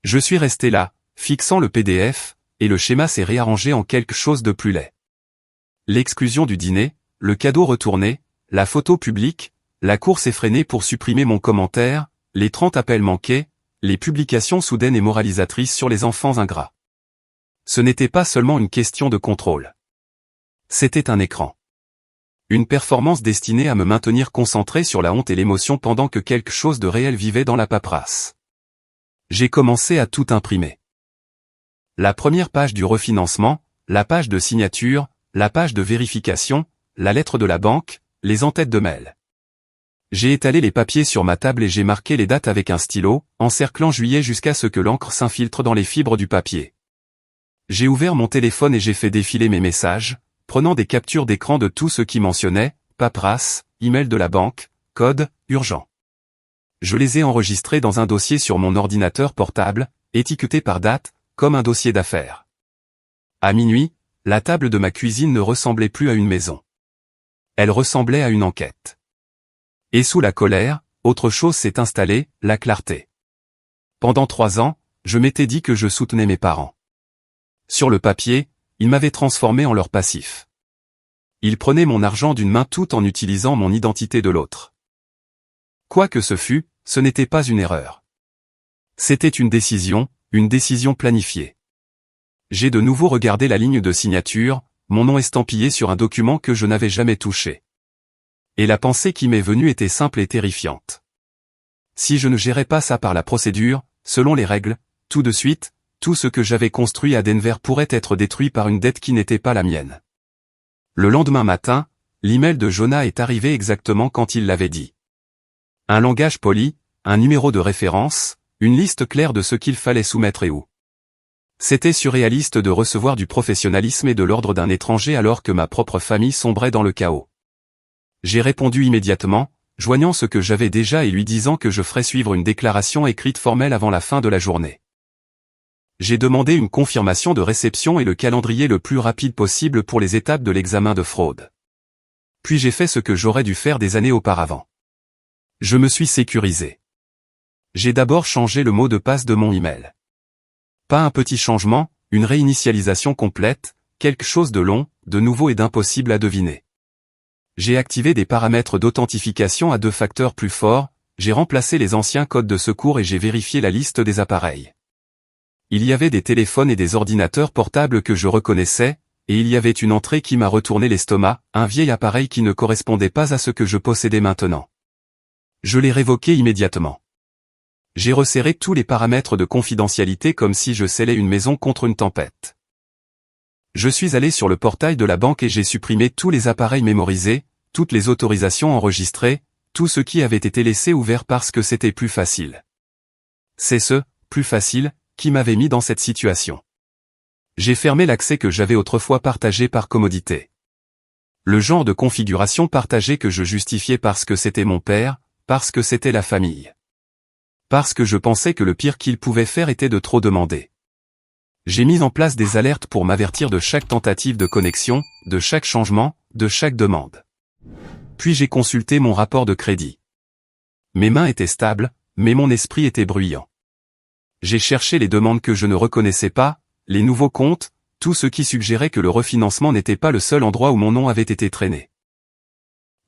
Je suis resté là, fixant le PDF, et le schéma s'est réarrangé en quelque chose de plus laid. L'exclusion du dîner, le cadeau retourné, la photo publique, la course effrénée pour supprimer mon commentaire, les 30 appels manqués, les publications soudaines et moralisatrices sur les enfants ingrats. Ce n'était pas seulement une question de contrôle. C'était un écran. Une performance destinée à me maintenir concentré sur la honte et l'émotion pendant que quelque chose de réel vivait dans la paperasse. J'ai commencé à tout imprimer. La première page du refinancement, la page de signature, la page de vérification, la lettre de la banque, les en-têtes de mail. J'ai étalé les papiers sur ma table et j'ai marqué les dates avec un stylo, encerclant juillet jusqu'à ce que l'encre s'infiltre dans les fibres du papier. J'ai ouvert mon téléphone et j'ai fait défiler mes messages, prenant des captures d'écran de tout ce qui mentionnait, paperasse, email de la banque, code, urgent. Je les ai enregistrés dans un dossier sur mon ordinateur portable, étiqueté par date, comme un dossier d'affaires. À minuit, la table de ma cuisine ne ressemblait plus à une maison. Elle ressemblait à une enquête. Et sous la colère, autre chose s'est installée, la clarté. Pendant 3 ans, je m'étais dit que je soutenais mes parents. Sur le papier, ils m'avaient transformé en leur passif. Ils prenaient mon argent d'une main tout en utilisant mon identité de l'autre. Quoi que ce fût, ce n'était pas une erreur. C'était une décision planifiée. J'ai de nouveau regardé la ligne de signature, mon nom estampillé sur un document que je n'avais jamais touché. Et la pensée qui m'est venue était simple et terrifiante. Si je ne gérais pas ça par la procédure, selon les règles, tout de suite, tout ce que j'avais construit à Denver pourrait être détruit par une dette qui n'était pas la mienne. Le lendemain matin, l'email de Jonah est arrivé exactement quand il l'avait dit. Un langage poli, un numéro de référence, une liste claire de ce qu'il fallait soumettre et où. C'était surréaliste de recevoir du professionnalisme et de l'ordre d'un étranger alors que ma propre famille sombrait dans le chaos. J'ai répondu immédiatement, joignant ce que j'avais déjà et lui disant que je ferais suivre une déclaration écrite formelle avant la fin de la journée. J'ai demandé une confirmation de réception et le calendrier le plus rapide possible pour les étapes de l'examen de fraude. Puis j'ai fait ce que j'aurais dû faire des années auparavant. Je me suis sécurisé. J'ai d'abord changé le mot de passe de mon email. Pas un petit changement, une réinitialisation complète, quelque chose de long, de nouveau et d'impossible à deviner. J'ai activé des paramètres d'authentification à 2 facteurs plus forts, j'ai remplacé les anciens codes de secours et j'ai vérifié la liste des appareils. Il y avait des téléphones et des ordinateurs portables que je reconnaissais, et il y avait une entrée qui m'a retourné l'estomac, un vieil appareil qui ne correspondait pas à ce que je possédais maintenant. Je l'ai révoqué immédiatement. J'ai resserré tous les paramètres de confidentialité comme si je scellais une maison contre une tempête. Je suis allé sur le portail de la banque et j'ai supprimé tous les appareils mémorisés, toutes les autorisations enregistrées, tout ce qui avait été laissé ouvert parce que c'était plus facile. C'est plus facile, qui m'avait mis dans cette situation. J'ai fermé l'accès que j'avais autrefois partagé par commodité. Le genre de configuration partagée que je justifiais parce que c'était mon père, parce que c'était la famille. Parce que je pensais que le pire qu'il pouvait faire était de trop demander. J'ai mis en place des alertes pour m'avertir de chaque tentative de connexion, de chaque changement, de chaque demande. Puis j'ai consulté mon rapport de crédit. Mes mains étaient stables, mais mon esprit était bruyant. J'ai cherché les demandes que je ne reconnaissais pas, les nouveaux comptes, tout ce qui suggérait que le refinancement n'était pas le seul endroit où mon nom avait été traîné.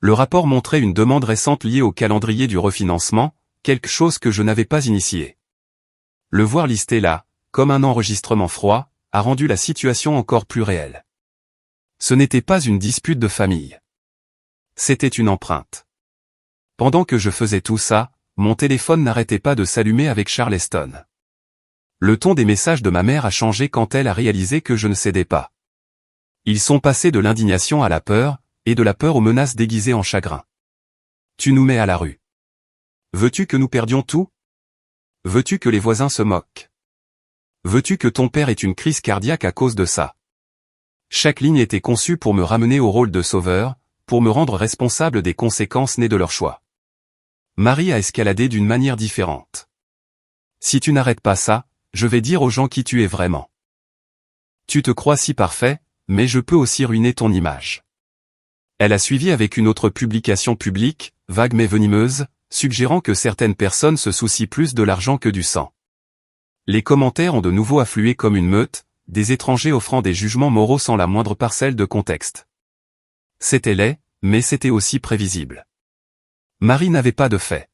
Le rapport montrait une demande récente liée au calendrier du refinancement, quelque chose que je n'avais pas initié. Le voir listé là, comme un enregistrement froid, a rendu la situation encore plus réelle. Ce n'était pas une dispute de famille. C'était une empreinte. Pendant que je faisais tout ça, mon téléphone n'arrêtait pas de s'allumer avec Charleston. Le ton des messages de ma mère a changé quand elle a réalisé que je ne cédais pas. Ils sont passés de l'indignation à la peur, et de la peur aux menaces déguisées en chagrin. Tu nous mets à la rue. Veux-tu que nous perdions tout? Veux-tu que les voisins se moquent? Veux-tu que ton père ait une crise cardiaque à cause de ça? Chaque ligne était conçue pour me ramener au rôle de sauveur, pour me rendre responsable des conséquences nées de leur choix. Marie a escaladé d'une manière différente. Si tu n'arrêtes pas ça, je vais dire aux gens qui tu es vraiment. Tu te crois si parfait, mais je peux aussi ruiner ton image. Elle a suivi avec une autre publication publique, vague mais venimeuse, suggérant que certaines personnes se soucient plus de l'argent que du sang. Les commentaires ont de nouveau afflué comme une meute, des étrangers offrant des jugements moraux sans la moindre parcelle de contexte. C'était laid, mais c'était aussi prévisible. Marie n'avait pas de fait.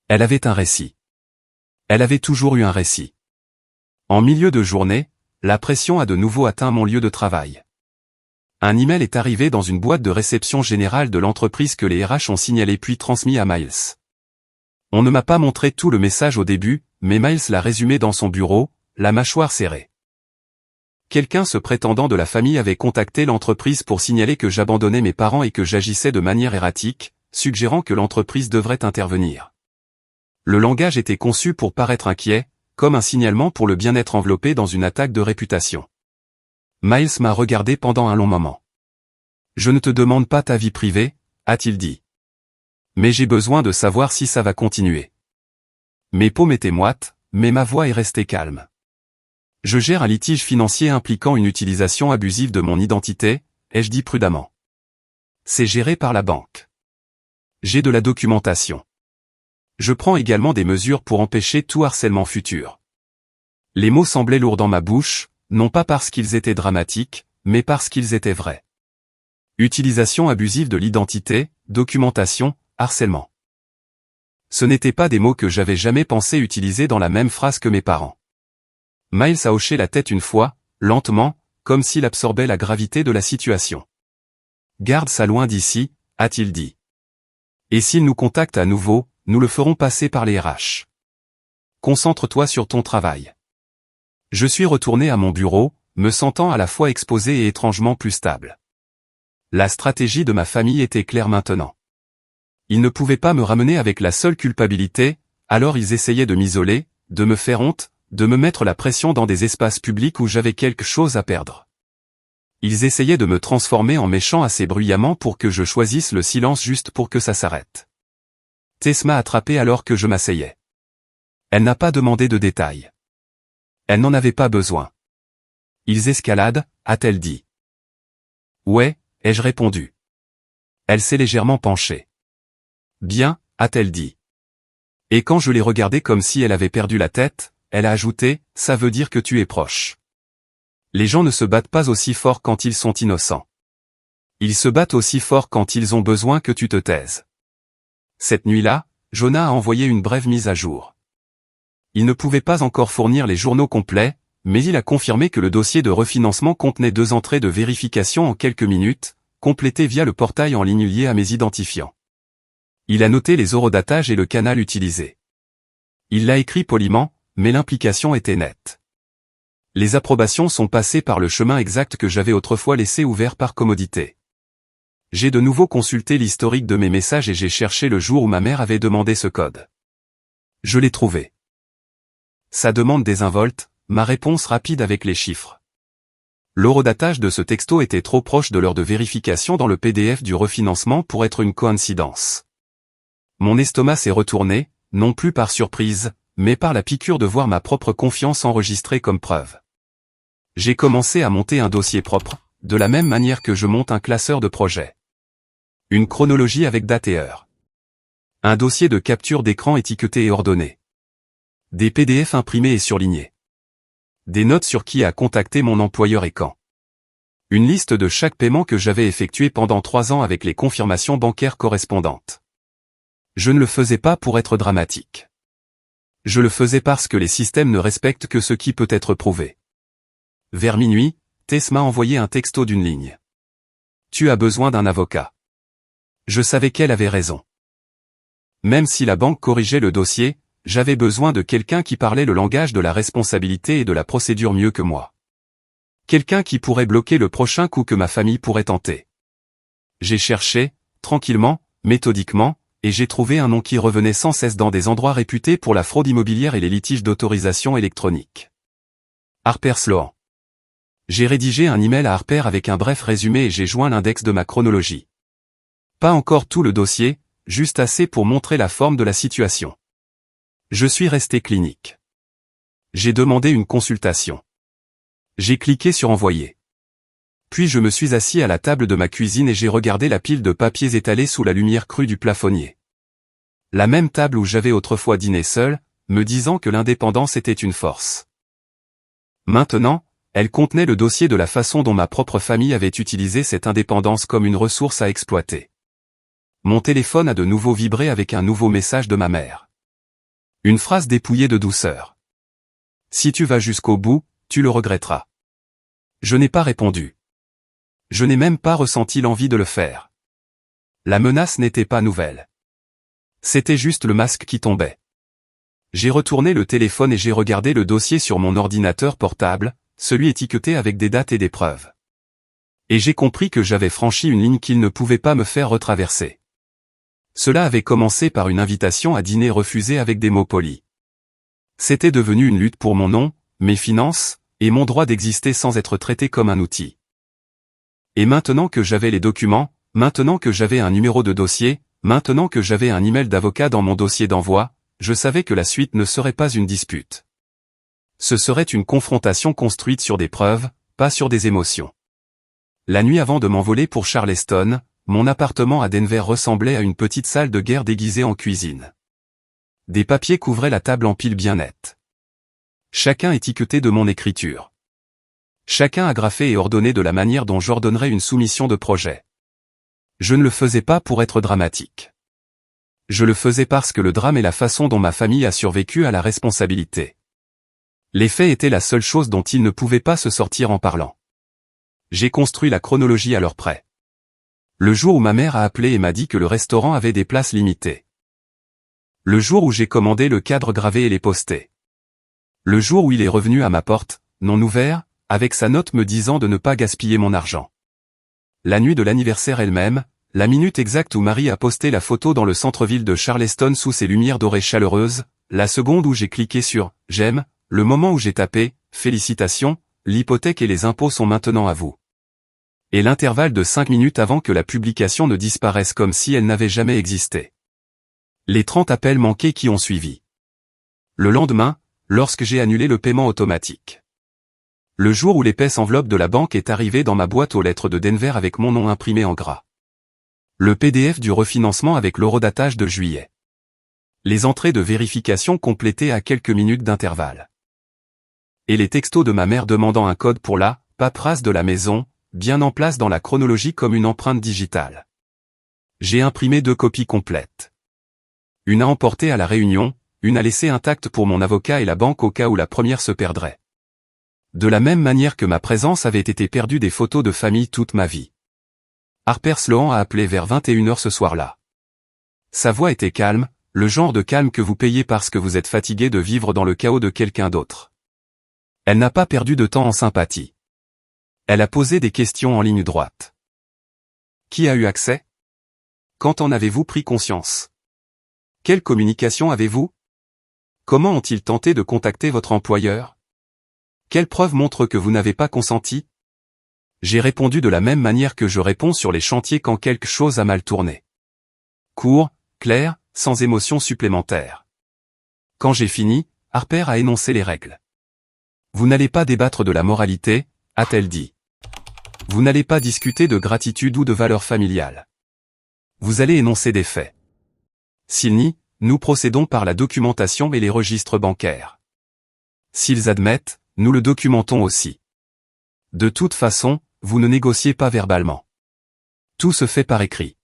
Elle avait un récit. Elle avait toujours eu un récit. En milieu de journée, la pression a de nouveau atteint mon lieu de travail. Un email est arrivé dans une boîte de réception générale de l'entreprise que les RH ont signalé puis transmis à Miles. On ne m'a pas montré tout le message au début, mais Miles l'a résumé dans son bureau, la mâchoire serrée. Quelqu'un se prétendant de la famille avait contacté l'entreprise pour signaler que j'abandonnais mes parents et que j'agissais de manière erratique, suggérant que l'entreprise devrait intervenir. Le langage était conçu pour paraître inquiet, comme un signalement pour le bien-être enveloppé dans une attaque de réputation. Miles m'a regardé pendant un long moment. « Je ne te demande pas ta vie privée, » a-t-il dit. « Mais j'ai besoin de savoir si ça va continuer. » Mes paumes étaient moites, mais ma voix est restée calme. Je gère un litige financier impliquant une utilisation abusive de mon identité, ai-je dit prudemment. C'est géré par la banque. J'ai de la documentation. Je prends également des mesures pour empêcher tout harcèlement futur. Les mots semblaient lourds dans ma bouche, non pas parce qu'ils étaient dramatiques, mais parce qu'ils étaient vrais. Utilisation abusive de l'identité, documentation, harcèlement. Ce n'étaient pas des mots que j'avais jamais pensé utiliser dans la même phrase que mes parents. Miles a hoché la tête une fois, lentement, comme s'il absorbait la gravité de la situation. « Garde ça loin d'ici », a-t-il dit. « Et s'il nous contacte à nouveau, nous le ferons passer par les RH. Concentre-toi sur ton travail. » Je suis retourné à mon bureau, me sentant à la fois exposé et étrangement plus stable. La stratégie de ma famille était claire maintenant. Ils ne pouvaient pas me ramener avec la seule culpabilité, alors ils essayaient de m'isoler, de me faire honte, de me mettre la pression dans des espaces publics où j'avais quelque chose à perdre. Ils essayaient de me transformer en méchant assez bruyamment pour que je choisisse le silence juste pour que ça s'arrête. Tess m'a attrapé alors que je m'asseyais. Elle n'a pas demandé de détails. Elle n'en avait pas besoin. Ils escaladent, a-t-elle dit. Ouais, ai-je répondu. Elle s'est légèrement penchée. Bien, a-t-elle dit. Et quand je l'ai regardée comme si elle avait perdu la tête, elle a ajouté, ça veut dire que tu es proche. Les gens ne se battent pas aussi fort quand ils sont innocents. Ils se battent aussi fort quand ils ont besoin que tu te taises. Cette nuit-là, Jonah a envoyé une brève mise à jour. Il ne pouvait pas encore fournir les journaux complets, mais il a confirmé que le dossier de refinancement contenait 2 entrées de vérification en quelques minutes, complétées via le portail en ligne lié à mes identifiants. Il a noté les horodatages et le canal utilisé. Il l'a écrit poliment, mais l'implication était nette. Les approbations sont passées par le chemin exact que j'avais autrefois laissé ouvert par commodité. J'ai de nouveau consulté l'historique de mes messages et j'ai cherché le jour où ma mère avait demandé ce code. Je l'ai trouvé. Sa demande désinvolte, ma réponse rapide avec les chiffres. L'horodatage de ce texto était trop proche de l'heure de vérification dans le PDF du refinancement pour être une coïncidence. Mon estomac s'est retourné, non plus par surprise, mais par la piqûre de voir ma propre confiance enregistrée comme preuve. J'ai commencé à monter un dossier propre, de la même manière que je monte un classeur de projet. Une chronologie avec date et heure. Un dossier de capture d'écran étiqueté et ordonné. Des PDF imprimés et surlignés. Des notes sur qui a contacté mon employeur et quand. Une liste de chaque paiement que j'avais effectué pendant 3 ans avec les confirmations bancaires correspondantes. Je ne le faisais pas pour être dramatique. Je le faisais parce que les systèmes ne respectent que ce qui peut être prouvé. Vers minuit, Tess m'a envoyé un texto d'une ligne. Tu as besoin d'un avocat. Je savais qu'elle avait raison. Même si la banque corrigeait le dossier, j'avais besoin de quelqu'un qui parlait le langage de la responsabilité et de la procédure mieux que moi. Quelqu'un qui pourrait bloquer le prochain coup que ma famille pourrait tenter. J'ai cherché, tranquillement, méthodiquement, et j'ai trouvé un nom qui revenait sans cesse dans des endroits réputés pour la fraude immobilière et les litiges d'autorisation électronique. Harper Sloan. J'ai rédigé un email à Harper avec un bref résumé et j'ai joint l'index de ma chronologie. Pas encore tout le dossier, juste assez pour montrer la forme de la situation. Je suis resté clinique. J'ai demandé une consultation. J'ai cliqué sur envoyer. Puis je me suis assis à la table de ma cuisine et j'ai regardé la pile de papiers étalés sous la lumière crue du plafonnier. La même table où j'avais autrefois dîné seul, me disant que l'indépendance était une force. Maintenant, elle contenait le dossier de la façon dont ma propre famille avait utilisé cette indépendance comme une ressource à exploiter. Mon téléphone a de nouveau vibré avec un nouveau message de ma mère. Une phrase dépouillée de douceur. Si tu vas jusqu'au bout, tu le regretteras. Je n'ai pas répondu. Je n'ai même pas ressenti l'envie de le faire. La menace n'était pas nouvelle. C'était juste le masque qui tombait. J'ai retourné le téléphone et j'ai regardé le dossier sur mon ordinateur portable, celui étiqueté avec des dates et des preuves. Et j'ai compris que j'avais franchi une ligne qu'il ne pouvait pas me faire retraverser. Cela avait commencé par une invitation à dîner refusée avec des mots polis. C'était devenu une lutte pour mon nom, mes finances, et mon droit d'exister sans être traité comme un outil. Et maintenant que j'avais les documents, maintenant que j'avais un numéro de dossier, maintenant que j'avais un email d'avocat dans mon dossier d'envoi, je savais que la suite ne serait pas une dispute. Ce serait une confrontation construite sur des preuves, pas sur des émotions. La nuit avant de m'envoler pour Charleston, mon appartement à Denver ressemblait à une petite salle de guerre déguisée en cuisine. Des papiers couvraient la table en piles bien nettes. Chacun étiqueté de mon écriture. Chacun agrafé et ordonné de la manière dont j'ordonnerais une soumission de projet. Je ne le faisais pas pour être dramatique. Je le faisais parce que le drame est la façon dont ma famille a survécu à la responsabilité. Les faits étaient la seule chose dont ils ne pouvaient pas se sortir en parlant. J'ai construit la chronologie à leur près. Le jour où ma mère a appelé et m'a dit que le restaurant avait des places limitées. Le jour où j'ai commandé le cadre gravé et les posté. Le jour où il est revenu à ma porte, non ouvert, avec sa note me disant de ne pas gaspiller mon argent. La nuit de l'anniversaire elle-même, la minute exacte où Marie a posté la photo dans le centre-ville de Charleston sous ses lumières dorées chaleureuses, la seconde où j'ai cliqué sur « J'aime », le moment où j'ai tapé « Félicitations, l'hypothèque et les impôts sont maintenant à vous ». Et l'intervalle de 5 minutes avant que la publication ne disparaisse comme si elle n'avait jamais existé. Les 30 appels manqués qui ont suivi. Le lendemain, lorsque j'ai annulé le paiement automatique. Le jour où l'épaisse enveloppe de la banque est arrivée dans ma boîte aux lettres de Denver avec mon nom imprimé en gras. Le PDF du refinancement avec l'horodatage de juillet. Les entrées de vérification complétées à quelques minutes d'intervalle. Et les textos de ma mère demandant un code pour la paperasse de la maison, bien en place dans la chronologie comme une empreinte digitale. J'ai imprimé 2 copies complètes. Une à emporter à la réunion, une à laisser intacte pour mon avocat et la banque au cas où la première se perdrait. De la même manière que ma présence avait été perdue des photos de famille toute ma vie. Harper Sloan a appelé vers 21h ce soir-là. Sa voix était calme, le genre de calme que vous payez parce que vous êtes fatigué de vivre dans le chaos de quelqu'un d'autre. Elle n'a pas perdu de temps en sympathie. Elle a posé des questions en ligne droite. Qui a eu accès? Quand en avez-vous pris conscience? Quelle communication avez-vous? Comment ont-ils tenté de contacter votre employeur? Quelles preuves montrent que vous n'avez pas consenti? J'ai répondu de la même manière que je réponds sur les chantiers quand quelque chose a mal tourné. Court, clair, sans émotion supplémentaire. Quand j'ai fini, Harper a énoncé les règles. Vous n'allez pas débattre de la moralité, a-t-elle dit. Vous n'allez pas discuter de gratitude ou de valeurs familiales. Vous allez énoncer des faits. S'ils nient, nous procédons par la documentation et les registres bancaires. S'ils admettent, nous le documentons aussi. De toute façon, vous ne négociez pas verbalement. Tout se fait par écrit.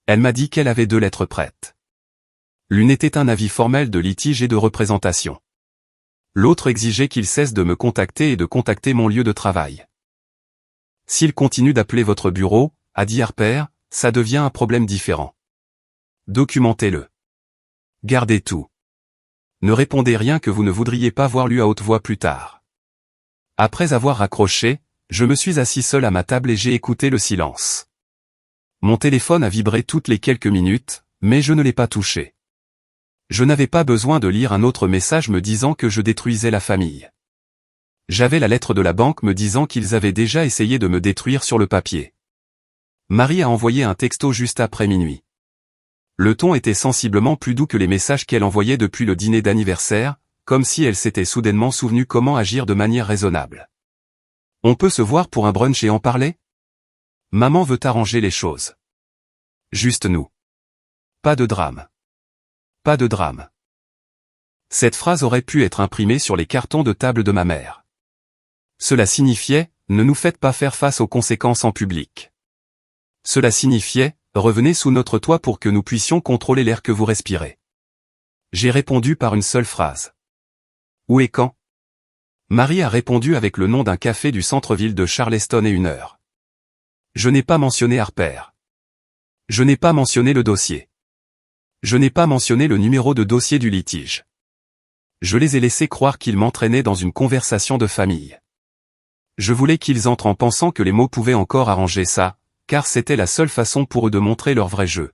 Elle m'a dit qu'elle avait 2 lettres prêtes. L'une était un avis formel de litige et de représentation. L'autre exigeait qu'il cesse de me contacter et de contacter mon lieu de travail. S'il continue d'appeler votre bureau, a dit Harper, ça devient un problème différent. Documentez-le. Gardez tout. Ne répondez rien que vous ne voudriez pas voir lu à haute voix plus tard. Après avoir raccroché, je me suis assis seul à ma table et j'ai écouté le silence. Mon téléphone a vibré toutes les quelques minutes, mais je ne l'ai pas touché. Je n'avais pas besoin de lire un autre message me disant que je détruisais la famille. J'avais la lettre de la banque me disant qu'ils avaient déjà essayé de me détruire sur le papier. Marie a envoyé un texto juste après minuit. Le ton était sensiblement plus doux que les messages qu'elle envoyait depuis le dîner d'anniversaire, comme si elle s'était soudainement souvenue comment agir de manière raisonnable. On peut se voir pour un brunch et en parler? Maman veut arranger les choses. Juste nous. Pas de drame. Pas de drame. Cette phrase aurait pu être imprimée sur les cartons de table de ma mère. Cela signifiait, ne nous faites pas faire face aux conséquences en public. Cela signifiait, revenez sous notre toit pour que nous puissions contrôler l'air que vous respirez. J'ai répondu par une seule phrase. Où et quand? Marie a répondu avec le nom d'un café du centre-ville de Charleston et 1 heure. Je n'ai pas mentionné Harper. Je n'ai pas mentionné le dossier. Je n'ai pas mentionné le numéro de dossier du litige. Je les ai laissés croire qu'ils m'entraînaient dans une conversation de famille. Je voulais qu'ils entrent en pensant que les mots pouvaient encore arranger ça, car c'était la seule façon pour eux de montrer leur vrai jeu.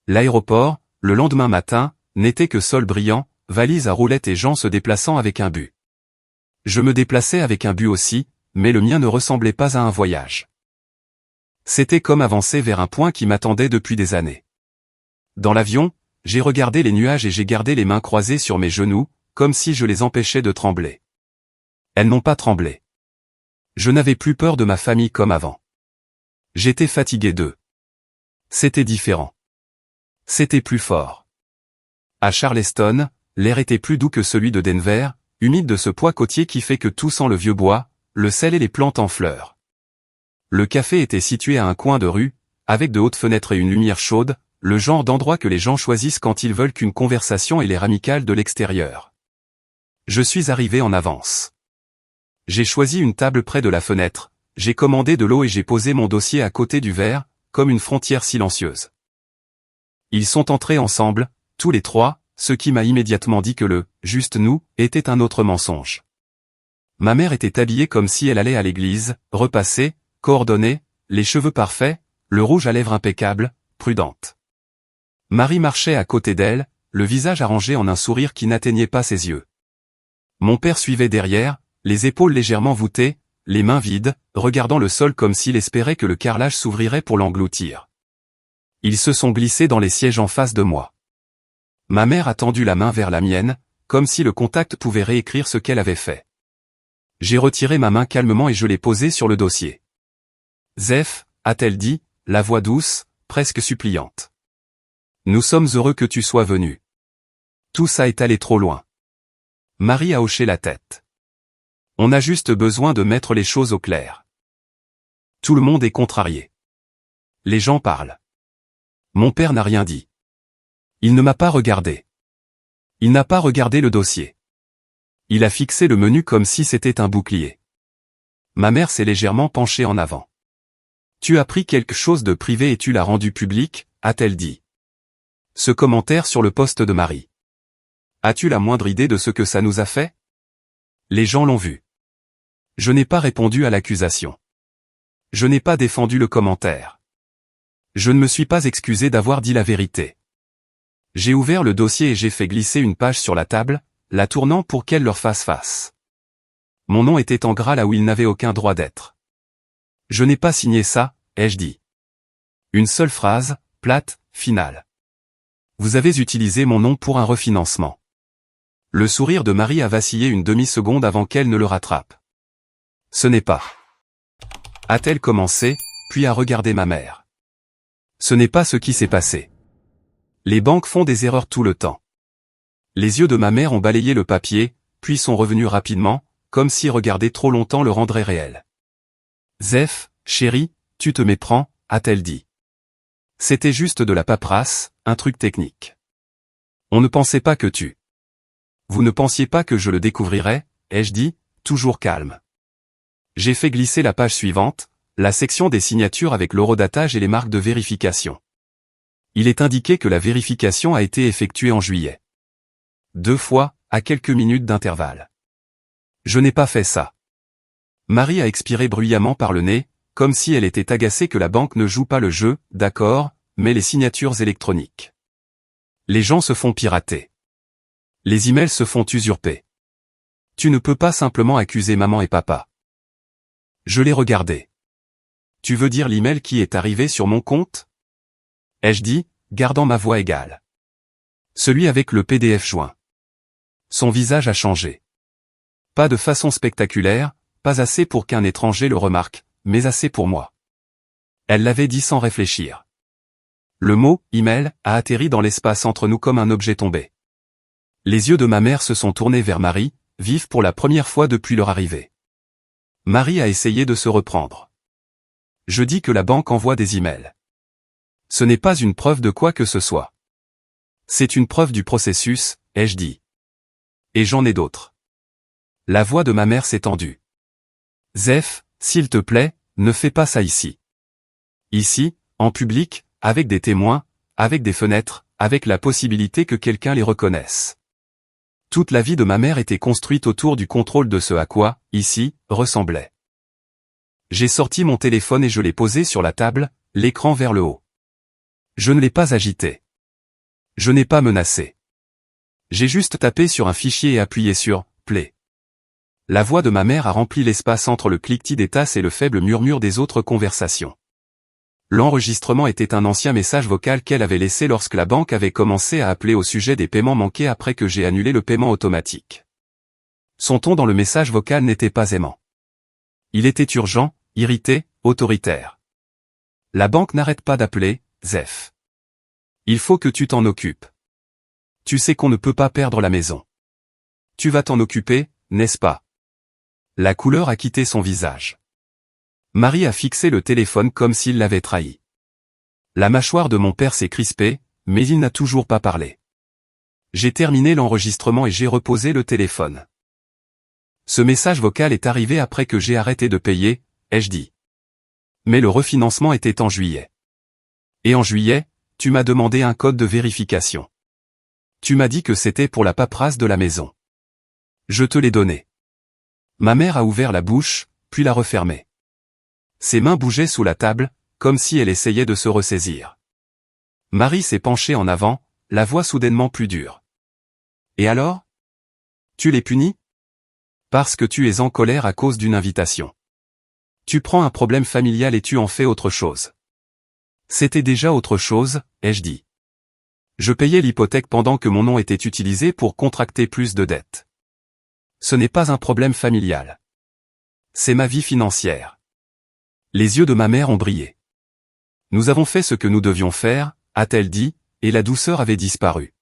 L'aéroport, le lendemain matin, n'était que sol brillant, valises à roulettes et gens se déplaçant avec un but. Je me déplaçais avec un but aussi, mais le mien ne ressemblait pas à un voyage. C'était comme avancer vers un point qui m'attendait depuis des années. Dans l'avion, j'ai regardé les nuages et j'ai gardé les mains croisées sur mes genoux, comme si je les empêchais de trembler. Elles n'ont pas tremblé. Je n'avais plus peur de ma famille comme avant. J'étais fatigué d'eux. C'était différent. C'était plus fort. À Charleston, l'air était plus doux que celui de Denver, humide de ce pois côtier qui fait que tout sent le vieux bois, le sel et les plantes en fleurs. Le café était situé à un coin de rue, avec de hautes fenêtres et une lumière chaude, le genre d'endroit que les gens choisissent quand ils veulent qu'une conversation ait l'air amicale de l'extérieur. Je suis arrivé en avance. J'ai choisi une table près de la fenêtre, j'ai commandé de l'eau et j'ai posé mon dossier à côté du verre, comme une frontière silencieuse. Ils sont entrés ensemble, tous les trois, ce qui m'a immédiatement dit que le « juste nous » était un autre mensonge. Ma mère était habillée comme si elle allait à l'église, repassée, coordonnée, les cheveux parfaits, le rouge à lèvres impeccable, prudente. Marie marchait à côté d'elle, le visage arrangé en un sourire qui n'atteignait pas ses yeux. Mon père suivait derrière, les épaules légèrement voûtées, les mains vides, regardant le sol comme s'il espérait que le carrelage s'ouvrirait pour l'engloutir. Ils se sont glissés dans les sièges en face de moi. Ma mère a tendu la main vers la mienne, comme si le contact pouvait réécrire ce qu'elle avait fait. J'ai retiré ma main calmement et je l'ai posée sur le dossier. « Zef » a-t-elle dit, la voix douce, presque suppliante. « Nous sommes heureux que tu sois venu. Tout ça est allé trop loin. » Marie a hoché la tête. On a juste besoin de mettre les choses au clair. Tout le monde est contrarié. Les gens parlent. Mon père n'a rien dit. Il ne m'a pas regardé. Il n'a pas regardé le dossier. Il a fixé le menu comme si c'était un bouclier. Ma mère s'est légèrement penchée en avant. Tu as pris quelque chose de privé et tu l'as rendu public, a-t-elle dit. Ce commentaire sur le poste de Marie. As-tu la moindre idée de ce que ça nous a fait? Les gens l'ont vu. Je n'ai pas répondu à l'accusation. Je n'ai pas défendu le commentaire. Je ne me suis pas excusé d'avoir dit la vérité. J'ai ouvert le dossier et j'ai fait glisser une page sur la table, la tournant pour qu'elle leur fasse face. Mon nom était en gras là où il n'avait aucun droit d'être. Je n'ai pas signé ça, ai-je dit. Une seule phrase, plate, finale. Vous avez utilisé mon nom pour un refinancement. Le sourire de Marie a vacillé une demi-seconde avant qu'elle ne le rattrape. Ce n'est pas. A-t-elle commencé, puis a regardé ma mère. Ce n'est pas ce qui s'est passé. Les banques font des erreurs tout le temps. Les yeux de ma mère ont balayé le papier, puis sont revenus rapidement, comme si regarder trop longtemps le rendrait réel. Zef, chérie, tu te méprends, a-t-elle dit. C'était juste de la paperasse, un truc technique. On ne pensait pas que tu. Vous ne pensiez pas que je le découvrirais, ai-je dit, toujours calme. J'ai fait glisser la page suivante, la section des signatures avec l'horodatage et les marques de vérification. Il est indiqué que la vérification a été effectuée en juillet. 2 fois, à quelques minutes d'intervalle. Je n'ai pas fait ça. Marie a expiré bruyamment par le nez, comme si elle était agacée que la banque ne joue pas le jeu, d'accord, mais les signatures électroniques. Les gens se font pirater. Les emails se font usurper. Tu ne peux pas simplement accuser maman et papa. Je l'ai regardé. Tu veux dire l'email qui est arrivé sur mon compte? Ai-je dit, gardant ma voix égale. Celui avec le PDF joint. Son visage a changé. Pas de façon spectaculaire, pas assez pour qu'un étranger le remarque, mais assez pour moi. Elle l'avait dit sans réfléchir. Le mot « email » a atterri dans l'espace entre nous comme un objet tombé. Les yeux de ma mère se sont tournés vers Marie, vive pour la première fois depuis leur arrivée. Marie a essayé de se reprendre. Je dis que la banque envoie des emails. Ce n'est pas une preuve de quoi que ce soit. C'est une preuve du processus, ai-je dit. Et j'en ai d'autres. La voix de ma mère s'est tendue. Zef, s'il te plaît, ne fais pas ça ici. Ici, en public, avec des témoins, avec des fenêtres, avec la possibilité que quelqu'un les reconnaisse. Toute la vie de ma mère était construite autour du contrôle de ce à quoi, ici, ressemblait. J'ai sorti mon téléphone et je l'ai posé sur la table, l'écran vers le haut. Je ne l'ai pas agité. Je n'ai pas menacé. J'ai juste tapé sur un fichier et appuyé sur « Play ». La voix de ma mère a rempli l'espace entre le cliquetis des tasses et le faible murmure des autres conversations. L'enregistrement était un ancien message vocal qu'elle avait laissé lorsque la banque avait commencé à appeler au sujet des paiements manqués après que j'ai annulé le paiement automatique. Son ton dans le message vocal n'était pas aimant. Il était urgent, irrité, autoritaire. La banque n'arrête pas d'appeler, Zef. Il faut que tu t'en occupes. Tu sais qu'on ne peut pas perdre la maison. Tu vas t'en occuper, n'est-ce pas? La couleur a quitté son visage. Marie a fixé le téléphone comme s'il l'avait trahi. La mâchoire de mon père s'est crispée, mais il n'a toujours pas parlé. J'ai terminé l'enregistrement et j'ai reposé le téléphone. Ce message vocal est arrivé après que j'ai arrêté de payer, ai-je dit. Mais le refinancement était en juillet. Et en juillet, tu m'as demandé un code de vérification. Tu m'as dit que c'était pour la paperasse de la maison. Je te l'ai donné. Ma mère a ouvert la bouche, puis l'a refermée. Ses mains bougeaient sous la table, comme si elle essayait de se ressaisir. Marie s'est penchée en avant, la voix soudainement plus dure. Et alors? Tu les punis? Parce que tu es en colère à cause d'une invitation. Tu prends un problème familial et tu en fais autre chose. C'était déjà autre chose, ai-je dit. Je payais l'hypothèque pendant que mon nom était utilisé pour contracter plus de dettes. Ce n'est pas un problème familial. C'est ma vie financière. Les yeux de ma mère ont brillé. Nous avons fait ce que nous devions faire, a-t-elle dit, et la douceur avait disparu.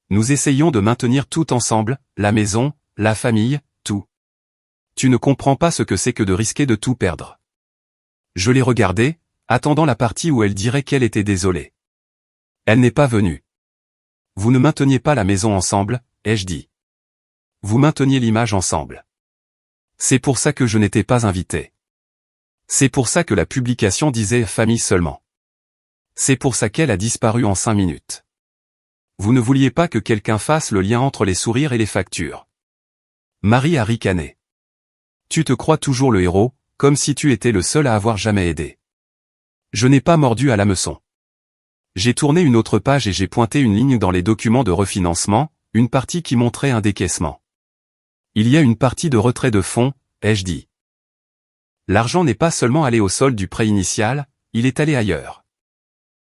Nous essayons de maintenir tout ensemble, la maison, la famille, tout. Tu ne comprends pas ce que c'est que de risquer de tout perdre. Je l'ai regardée, attendant la partie où elle dirait qu'elle était désolée. Elle n'est pas venue. Vous ne mainteniez pas la maison ensemble, ai-je dit. Vous mainteniez l'image ensemble. C'est pour ça que je n'étais pas invité. C'est pour ça que la publication disait « famille seulement ». C'est pour ça qu'elle a disparu en 5 minutes. Vous ne vouliez pas que quelqu'un fasse le lien entre les sourires et les factures. Marie a ricané. Tu te crois toujours le héros, comme si tu étais le seul à avoir jamais aidé. Je n'ai pas mordu à l'hameçon. J'ai tourné une autre page et j'ai pointé une ligne dans les documents de refinancement, une partie qui montrait un décaissement. Il y a une partie de retrait de fonds, ai-je dit. L'argent n'est pas seulement allé au solde du prêt initial, il est allé ailleurs.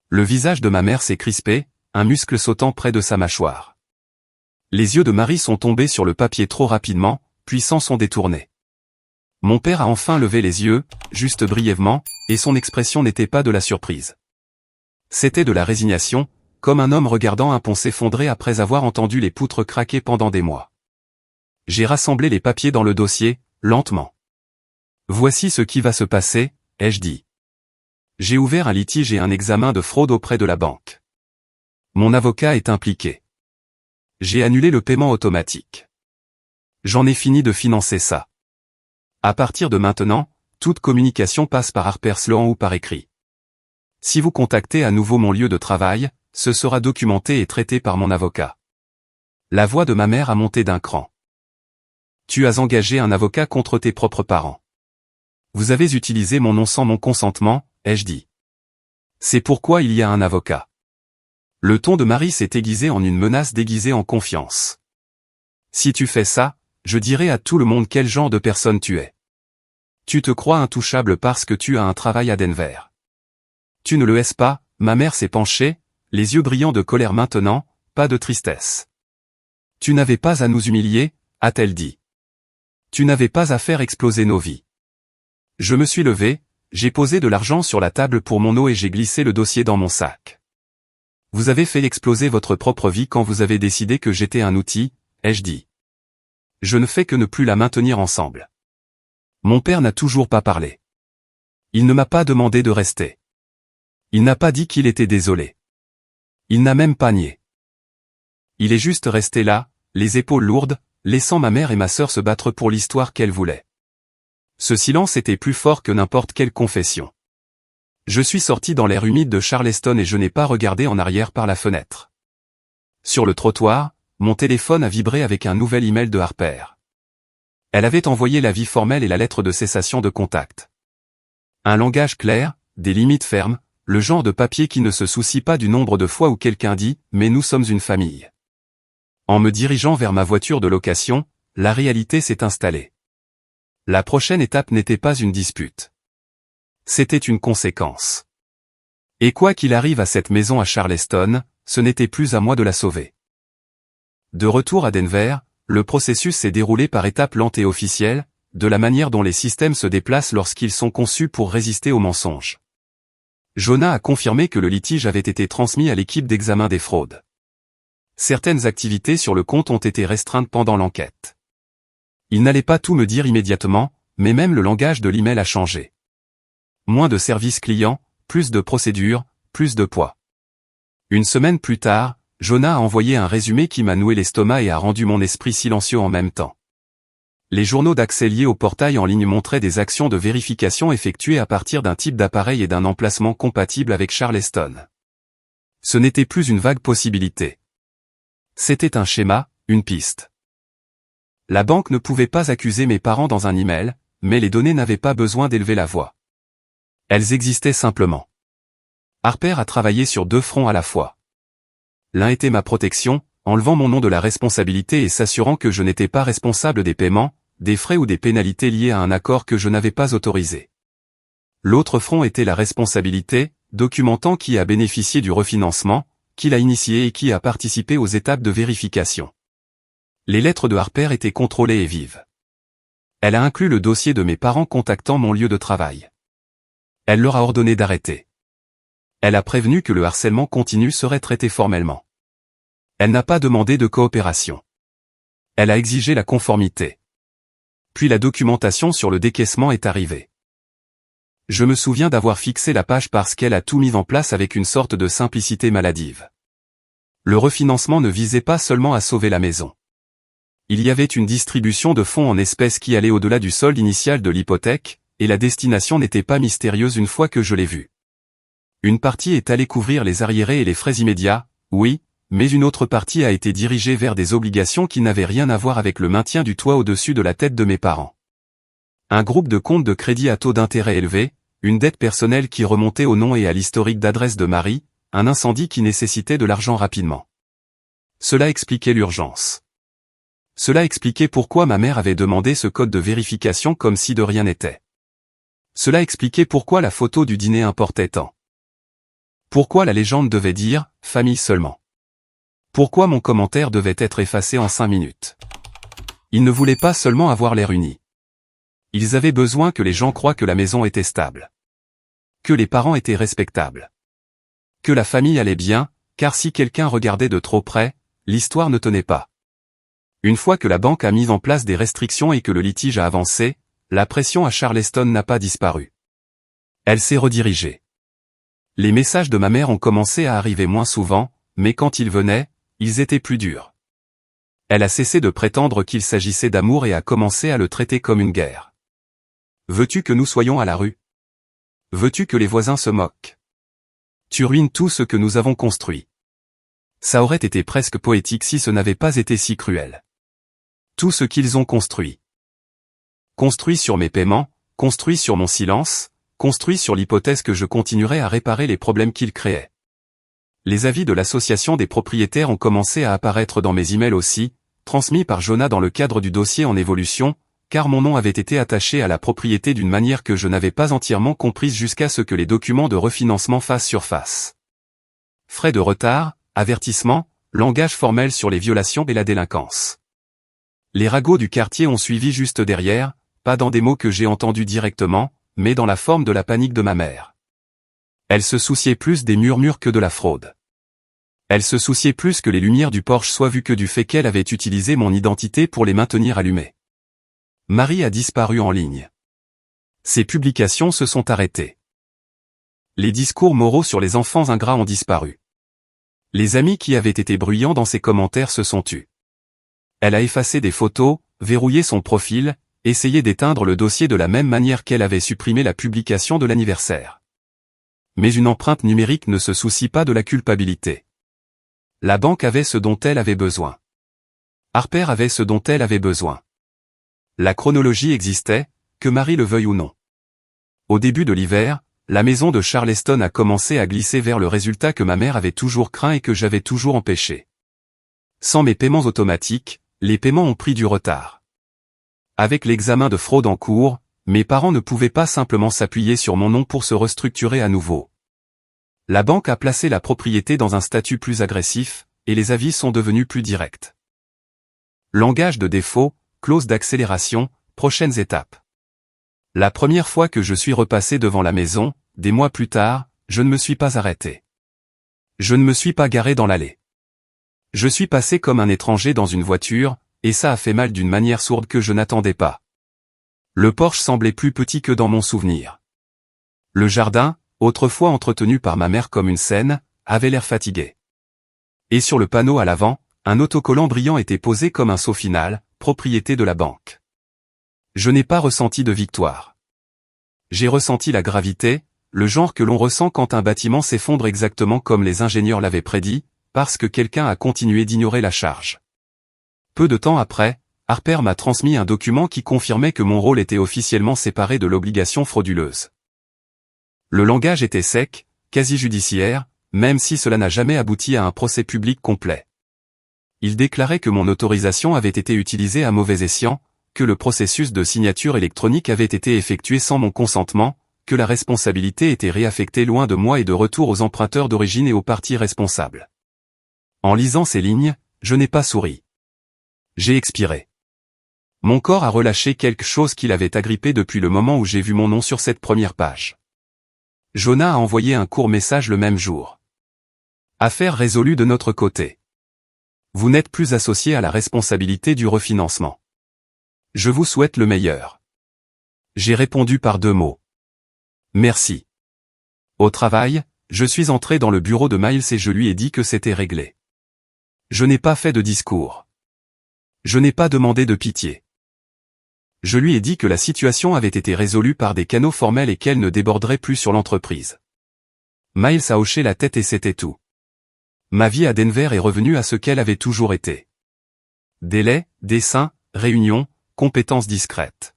Le visage de ma mère s'est crispé, un muscle sautant près de sa mâchoire. Les yeux de Marie sont tombés sur le papier trop rapidement, puis s'en sont détournés. Mon père a enfin levé les yeux, juste brièvement, et son expression n'était pas de la surprise. C'était de la résignation, comme un homme regardant un pont s'effondrer après avoir entendu les poutres craquer pendant des mois. J'ai rassemblé les papiers dans le dossier, lentement. Voici ce qui va se passer, ai-je dit. J'ai ouvert un litige et un examen de fraude auprès de la banque. Mon avocat est impliqué. J'ai annulé le paiement automatique. J'en ai fini de financer ça. À partir de maintenant, toute communication passe par Harper Sloan ou par écrit. Si vous contactez à nouveau mon lieu de travail, ce sera documenté et traité par mon avocat. La voix de ma mère a monté d'un cran. Tu as engagé un avocat contre tes propres parents. Vous avez utilisé mon nom sans mon consentement, ai-je dit. C'est pourquoi il y a un avocat. Le ton de Marie s'est aiguisé en une menace déguisée en confiance. Si tu fais ça, je dirai à tout le monde quel genre de personne tu es. Tu te crois intouchable parce que tu as un travail à Denver. Tu ne le es pas, ma mère s'est penchée, les yeux brillants de colère maintenant, pas de tristesse. Tu n'avais pas à nous humilier, a-t-elle dit. Tu n'avais pas à faire exploser nos vies. Je me suis levé, j'ai posé de l'argent sur la table pour mon eau et j'ai glissé le dossier dans mon sac. Vous avez fait exploser votre propre vie quand vous avez décidé que j'étais un outil, ai-je dit. Je ne fais que ne plus la maintenir ensemble. Mon père n'a toujours pas parlé. Il ne m'a pas demandé de rester. Il n'a pas dit qu'il était désolé. Il n'a même pas nié. Il est juste resté là, les épaules lourdes, laissant ma mère et ma sœur se battre pour l'histoire qu'elles voulaient. Ce silence était plus fort que n'importe quelle confession. Je suis sorti dans l'air humide de Charleston et je n'ai pas regardé en arrière par la fenêtre. Sur le trottoir, mon téléphone a vibré avec un nouvel email de Harper. Elle avait envoyé l'avis formel et la lettre de cessation de contact. Un langage clair, des limites fermes, le genre de papier qui ne se soucie pas du nombre de fois où quelqu'un dit « mais nous sommes une famille ». En me dirigeant vers ma voiture de location, la réalité s'est installée. La prochaine étape n'était pas une dispute. C'était une conséquence. Et quoi qu'il arrive à cette maison à Charleston, ce n'était plus à moi de la sauver. De retour à Denver, le processus s'est déroulé par étapes lentes et officielles, de la manière dont les systèmes se déplacent lorsqu'ils sont conçus pour résister aux mensonges. Jonah a confirmé que le litige avait été transmis à l'équipe d'examen des fraudes. Certaines activités sur le compte ont été restreintes pendant l'enquête. Il n'allait pas tout me dire immédiatement, mais même le langage de l'email a changé. Moins de services clients, plus de procédures, plus de poids. Une semaine plus tard, Jonah a envoyé un résumé qui m'a noué l'estomac et a rendu mon esprit silencieux en même temps. Les journaux d'accès liés au portail en ligne montraient des actions de vérification effectuées à partir d'un type d'appareil et d'un emplacement compatible avec Charleston. Ce n'était plus une vague possibilité. C'était un schéma, une piste. La banque ne pouvait pas accuser mes parents dans un email, mais les données n'avaient pas besoin d'élever la voix. Elles existaient simplement. Harper a travaillé sur deux fronts à la fois. L'un était ma protection, enlevant mon nom de la responsabilité et s'assurant que je n'étais pas responsable des paiements, des frais ou des pénalités liés à un accord que je n'avais pas autorisé. L'autre front était la responsabilité, documentant qui a bénéficié du refinancement, qui l'a initié et qui a participé aux étapes de vérification. Les lettres de Harper étaient contrôlées et vives. Elle a inclus le dossier de mes parents contactant mon lieu de travail. Elle leur a ordonné d'arrêter. Elle a prévenu que le harcèlement continu serait traité formellement. Elle n'a pas demandé de coopération. Elle a exigé la conformité. Puis la documentation sur le décaissement est arrivée. Je me souviens d'avoir fixé la page parce qu'elle a tout mis en place avec une sorte de simplicité maladive. Le refinancement ne visait pas seulement à sauver la maison. Il y avait une distribution de fonds en espèces qui allait au-delà du solde initial de l'hypothèque, et la destination n'était pas mystérieuse une fois que je l'ai vue. Une partie est allée couvrir les arriérés et les frais immédiats, oui, mais une autre partie a été dirigée vers des obligations qui n'avaient rien à voir avec le maintien du toit au-dessus de la tête de mes parents. Un groupe de comptes de crédit à taux d'intérêt élevé, une dette personnelle qui remontait au nom et à l'historique d'adresse de Marie, un incendie qui nécessitait de l'argent rapidement. Cela expliquait l'urgence. Cela expliquait pourquoi ma mère avait demandé ce code de vérification comme si de rien n'était. Cela expliquait pourquoi la photo du dîner importait tant. Pourquoi la légende devait dire « famille seulement ». Pourquoi mon commentaire devait être effacé en 5 minutes? Ils ne voulaient pas seulement avoir l'air unis. Ils avaient besoin que les gens croient que la maison était stable. Que les parents étaient respectables. Que la famille allait bien, car si quelqu'un regardait de trop près, l'histoire ne tenait pas. Une fois que la banque a mis en place des restrictions et que le litige a avancé, la pression à Charleston n'a pas disparu. Elle s'est redirigée. Les messages de ma mère ont commencé à arriver moins souvent, mais quand ils venaient, ils étaient plus durs. Elle a cessé de prétendre qu'il s'agissait d'amour et a commencé à le traiter comme une guerre. Veux-tu que nous soyons à la rue? Veux-tu que les voisins se moquent? Tu ruines tout ce que nous avons construit. Ça aurait été presque poétique si ce n'avait pas été si cruel. Tout ce qu'ils ont construit. Construit sur mes paiements, construit sur mon silence, construit sur l'hypothèse que je continuerai à réparer les problèmes qu'ils créaient. Les avis de l'association des propriétaires ont commencé à apparaître dans mes emails aussi, transmis par Jonah dans le cadre du dossier en évolution, car mon nom avait été attaché à la propriété d'une manière que je n'avais pas entièrement comprise jusqu'à ce que les documents de refinancement fassent surface. Frais de retard, avertissement, langage formel sur les violations et la délinquance. Les ragots du quartier ont suivi juste derrière, pas dans des mots que j'ai entendus directement, mais dans la forme de la panique de ma mère. Elle se souciait plus des murmures que de la fraude. Elle se souciait plus que les lumières du Porsche soient vues que du fait qu'elle avait utilisé mon identité pour les maintenir allumées. Marie a disparu en ligne. Ses publications se sont arrêtées. Les discours moraux sur les enfants ingrats ont disparu. Les amis qui avaient été bruyants dans ses commentaires se sont tus. Elle a effacé des photos, verrouillé son profil, essayé d'éteindre le dossier de la même manière qu'elle avait supprimé la publication de l'anniversaire. Mais une empreinte numérique ne se soucie pas de la culpabilité. La banque avait ce dont elle avait besoin. Harper avait ce dont elle avait besoin. La chronologie existait, que Marie le veuille ou non. Au début de l'hiver, la maison de Charleston a commencé à glisser vers le résultat que ma mère avait toujours craint et que j'avais toujours empêché. Sans mes paiements automatiques, les paiements ont pris du retard. Avec l'examen de fraude en cours, mes parents ne pouvaient pas simplement s'appuyer sur mon nom pour se restructurer à nouveau. La banque a placé la propriété dans un statut plus agressif, et les avis sont devenus plus directs. Langage de défaut, clause d'accélération, prochaines étapes. La première fois que je suis repassé devant la maison, des mois plus tard, je ne me suis pas arrêté. Je ne me suis pas garé dans l'allée. Je suis passé comme un étranger dans une voiture, et ça a fait mal d'une manière sourde que je n'attendais pas. Le Porsche semblait plus petit que dans mon souvenir. Le jardin, autrefois entretenu par ma mère comme une scène, avait l'air fatigué. Et sur le panneau à l'avant, un autocollant brillant était posé comme un sceau final, propriété de la banque. Je n'ai pas ressenti de victoire. J'ai ressenti la gravité, le genre que l'on ressent quand un bâtiment s'effondre exactement comme les ingénieurs l'avaient prédit, parce que quelqu'un a continué d'ignorer la charge. Peu de temps après, Harper m'a transmis un document qui confirmait que mon rôle était officiellement séparé de l'obligation frauduleuse. Le langage était sec, quasi judiciaire, même si cela n'a jamais abouti à un procès public complet. Il déclarait que mon autorisation avait été utilisée à mauvais escient, que le processus de signature électronique avait été effectué sans mon consentement, que la responsabilité était réaffectée loin de moi et de retour aux emprunteurs d'origine et aux parties responsables. En lisant ces lignes, je n'ai pas souri. J'ai expiré. Mon corps a relâché quelque chose qui l'avait agrippé depuis le moment où j'ai vu mon nom sur cette première page. Jonah a envoyé un court message le même jour. Affaire résolue de notre côté. Vous n'êtes plus associé à la responsabilité du refinancement. Je vous souhaite le meilleur. J'ai répondu par 2 mots. Merci. Au travail, je suis entré dans le bureau de Miles et je lui ai dit que c'était réglé. Je n'ai pas fait de discours. Je n'ai pas demandé de pitié. Je lui ai dit que la situation avait été résolue par des canaux formels et qu'elle ne déborderait plus sur l'entreprise. Miles a hoché la tête et c'était tout. Ma vie à Denver est revenue à ce qu'elle avait toujours été. Délai, dessin, réunion, compétences discrètes.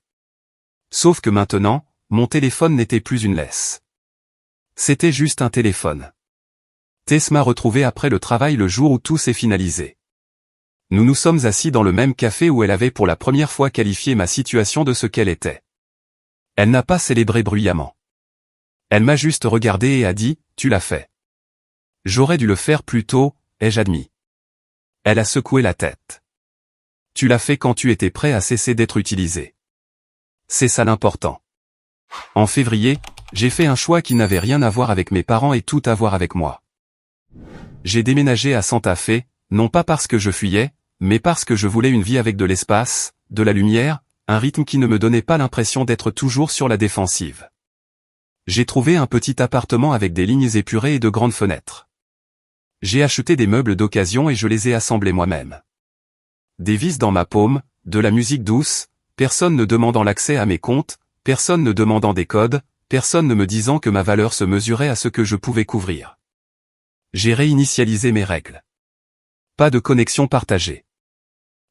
Sauf que maintenant, mon téléphone n'était plus une laisse. C'était juste un téléphone. Tess m'a retrouvé après le travail le jour où tout s'est finalisé. Nous nous sommes assis dans le même café où elle avait pour la première fois qualifié ma situation de ce qu'elle était. Elle n'a pas célébré bruyamment. Elle m'a juste regardé et a dit, tu l'as fait. J'aurais dû le faire plus tôt, ai-je admis. Elle a secoué la tête. Tu l'as fait quand tu étais prêt à cesser d'être utilisé. C'est ça l'important. En février, j'ai fait un choix qui n'avait rien à voir avec mes parents et tout à voir avec moi. J'ai déménagé à Santa Fe, non pas parce que je fuyais, mais parce que je voulais une vie avec de l'espace, de la lumière, un rythme qui ne me donnait pas l'impression d'être toujours sur la défensive. J'ai trouvé un petit appartement avec des lignes épurées et de grandes fenêtres. J'ai acheté des meubles d'occasion et je les ai assemblés moi-même. Des vis dans ma paume, de la musique douce, personne ne demandant l'accès à mes comptes, personne ne demandant des codes, personne ne me disant que ma valeur se mesurait à ce que je pouvais couvrir. J'ai réinitialisé mes règles. Pas de connexion partagée.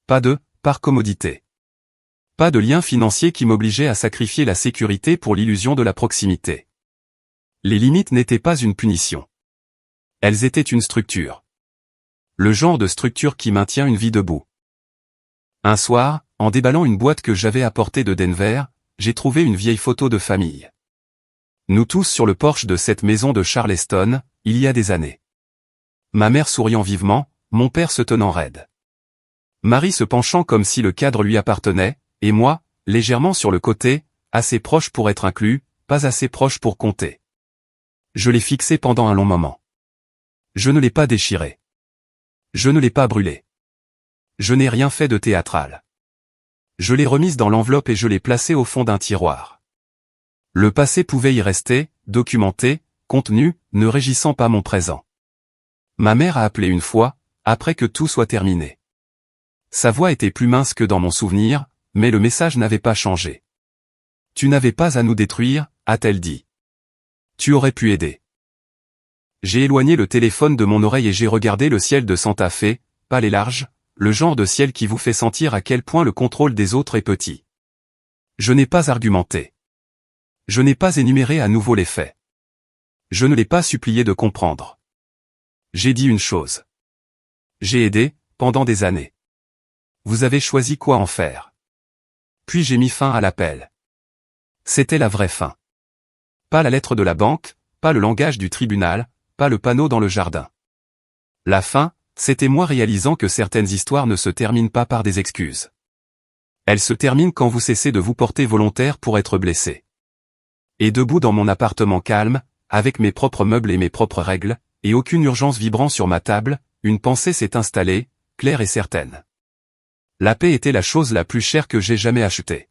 Pas de, par commodité. Pas de lien financier qui m'obligeait à sacrifier la sécurité pour l'illusion de la proximité. Les limites n'étaient pas une punition. Elles étaient une structure. Le genre de structure qui maintient une vie debout. Un soir, en déballant une boîte que j'avais apportée de Denver, j'ai trouvé une vieille photo de famille. Nous tous sur le porche de cette maison de Charleston, il y a des années. Ma mère souriant vivement, mon père se tenant raide. Marie se penchant comme si le cadre lui appartenait, et moi, légèrement sur le côté, assez proche pour être inclus, pas assez proche pour compter. Je l'ai fixé pendant un long moment. Je ne l'ai pas déchiré. Je ne l'ai pas brûlé. Je n'ai rien fait de théâtral. Je l'ai remise dans l'enveloppe et je l'ai placée au fond d'un tiroir. Le passé pouvait y rester, documenté, contenu, ne régissant pas mon présent. Ma mère a appelé une fois, après que tout soit terminé. Sa voix était plus mince que dans mon souvenir, mais le message n'avait pas changé. Tu n'avais pas à nous détruire, a-t-elle dit. Tu aurais pu aider. J'ai éloigné le téléphone de mon oreille et j'ai regardé le ciel de Santa Fe, pâle et large, le genre de ciel qui vous fait sentir à quel point le contrôle des autres est petit. Je n'ai pas argumenté. Je n'ai pas énuméré à nouveau les faits. Je ne l'ai pas supplié de comprendre. J'ai dit une chose. J'ai aidé, pendant des années. Vous avez choisi quoi en faire. Puis j'ai mis fin à l'appel. C'était la vraie fin. Pas la lettre de la banque, pas le langage du tribunal, pas le panneau dans le jardin. La fin, c'était moi réalisant que certaines histoires ne se terminent pas par des excuses. Elles se terminent quand vous cessez de vous porter volontaire pour être blessé. Et debout dans mon appartement calme, avec mes propres meubles et mes propres règles, et aucune urgence vibrant sur ma table, une pensée s'est installée, claire et certaine. La paix était la chose la plus chère que j'ai jamais achetée.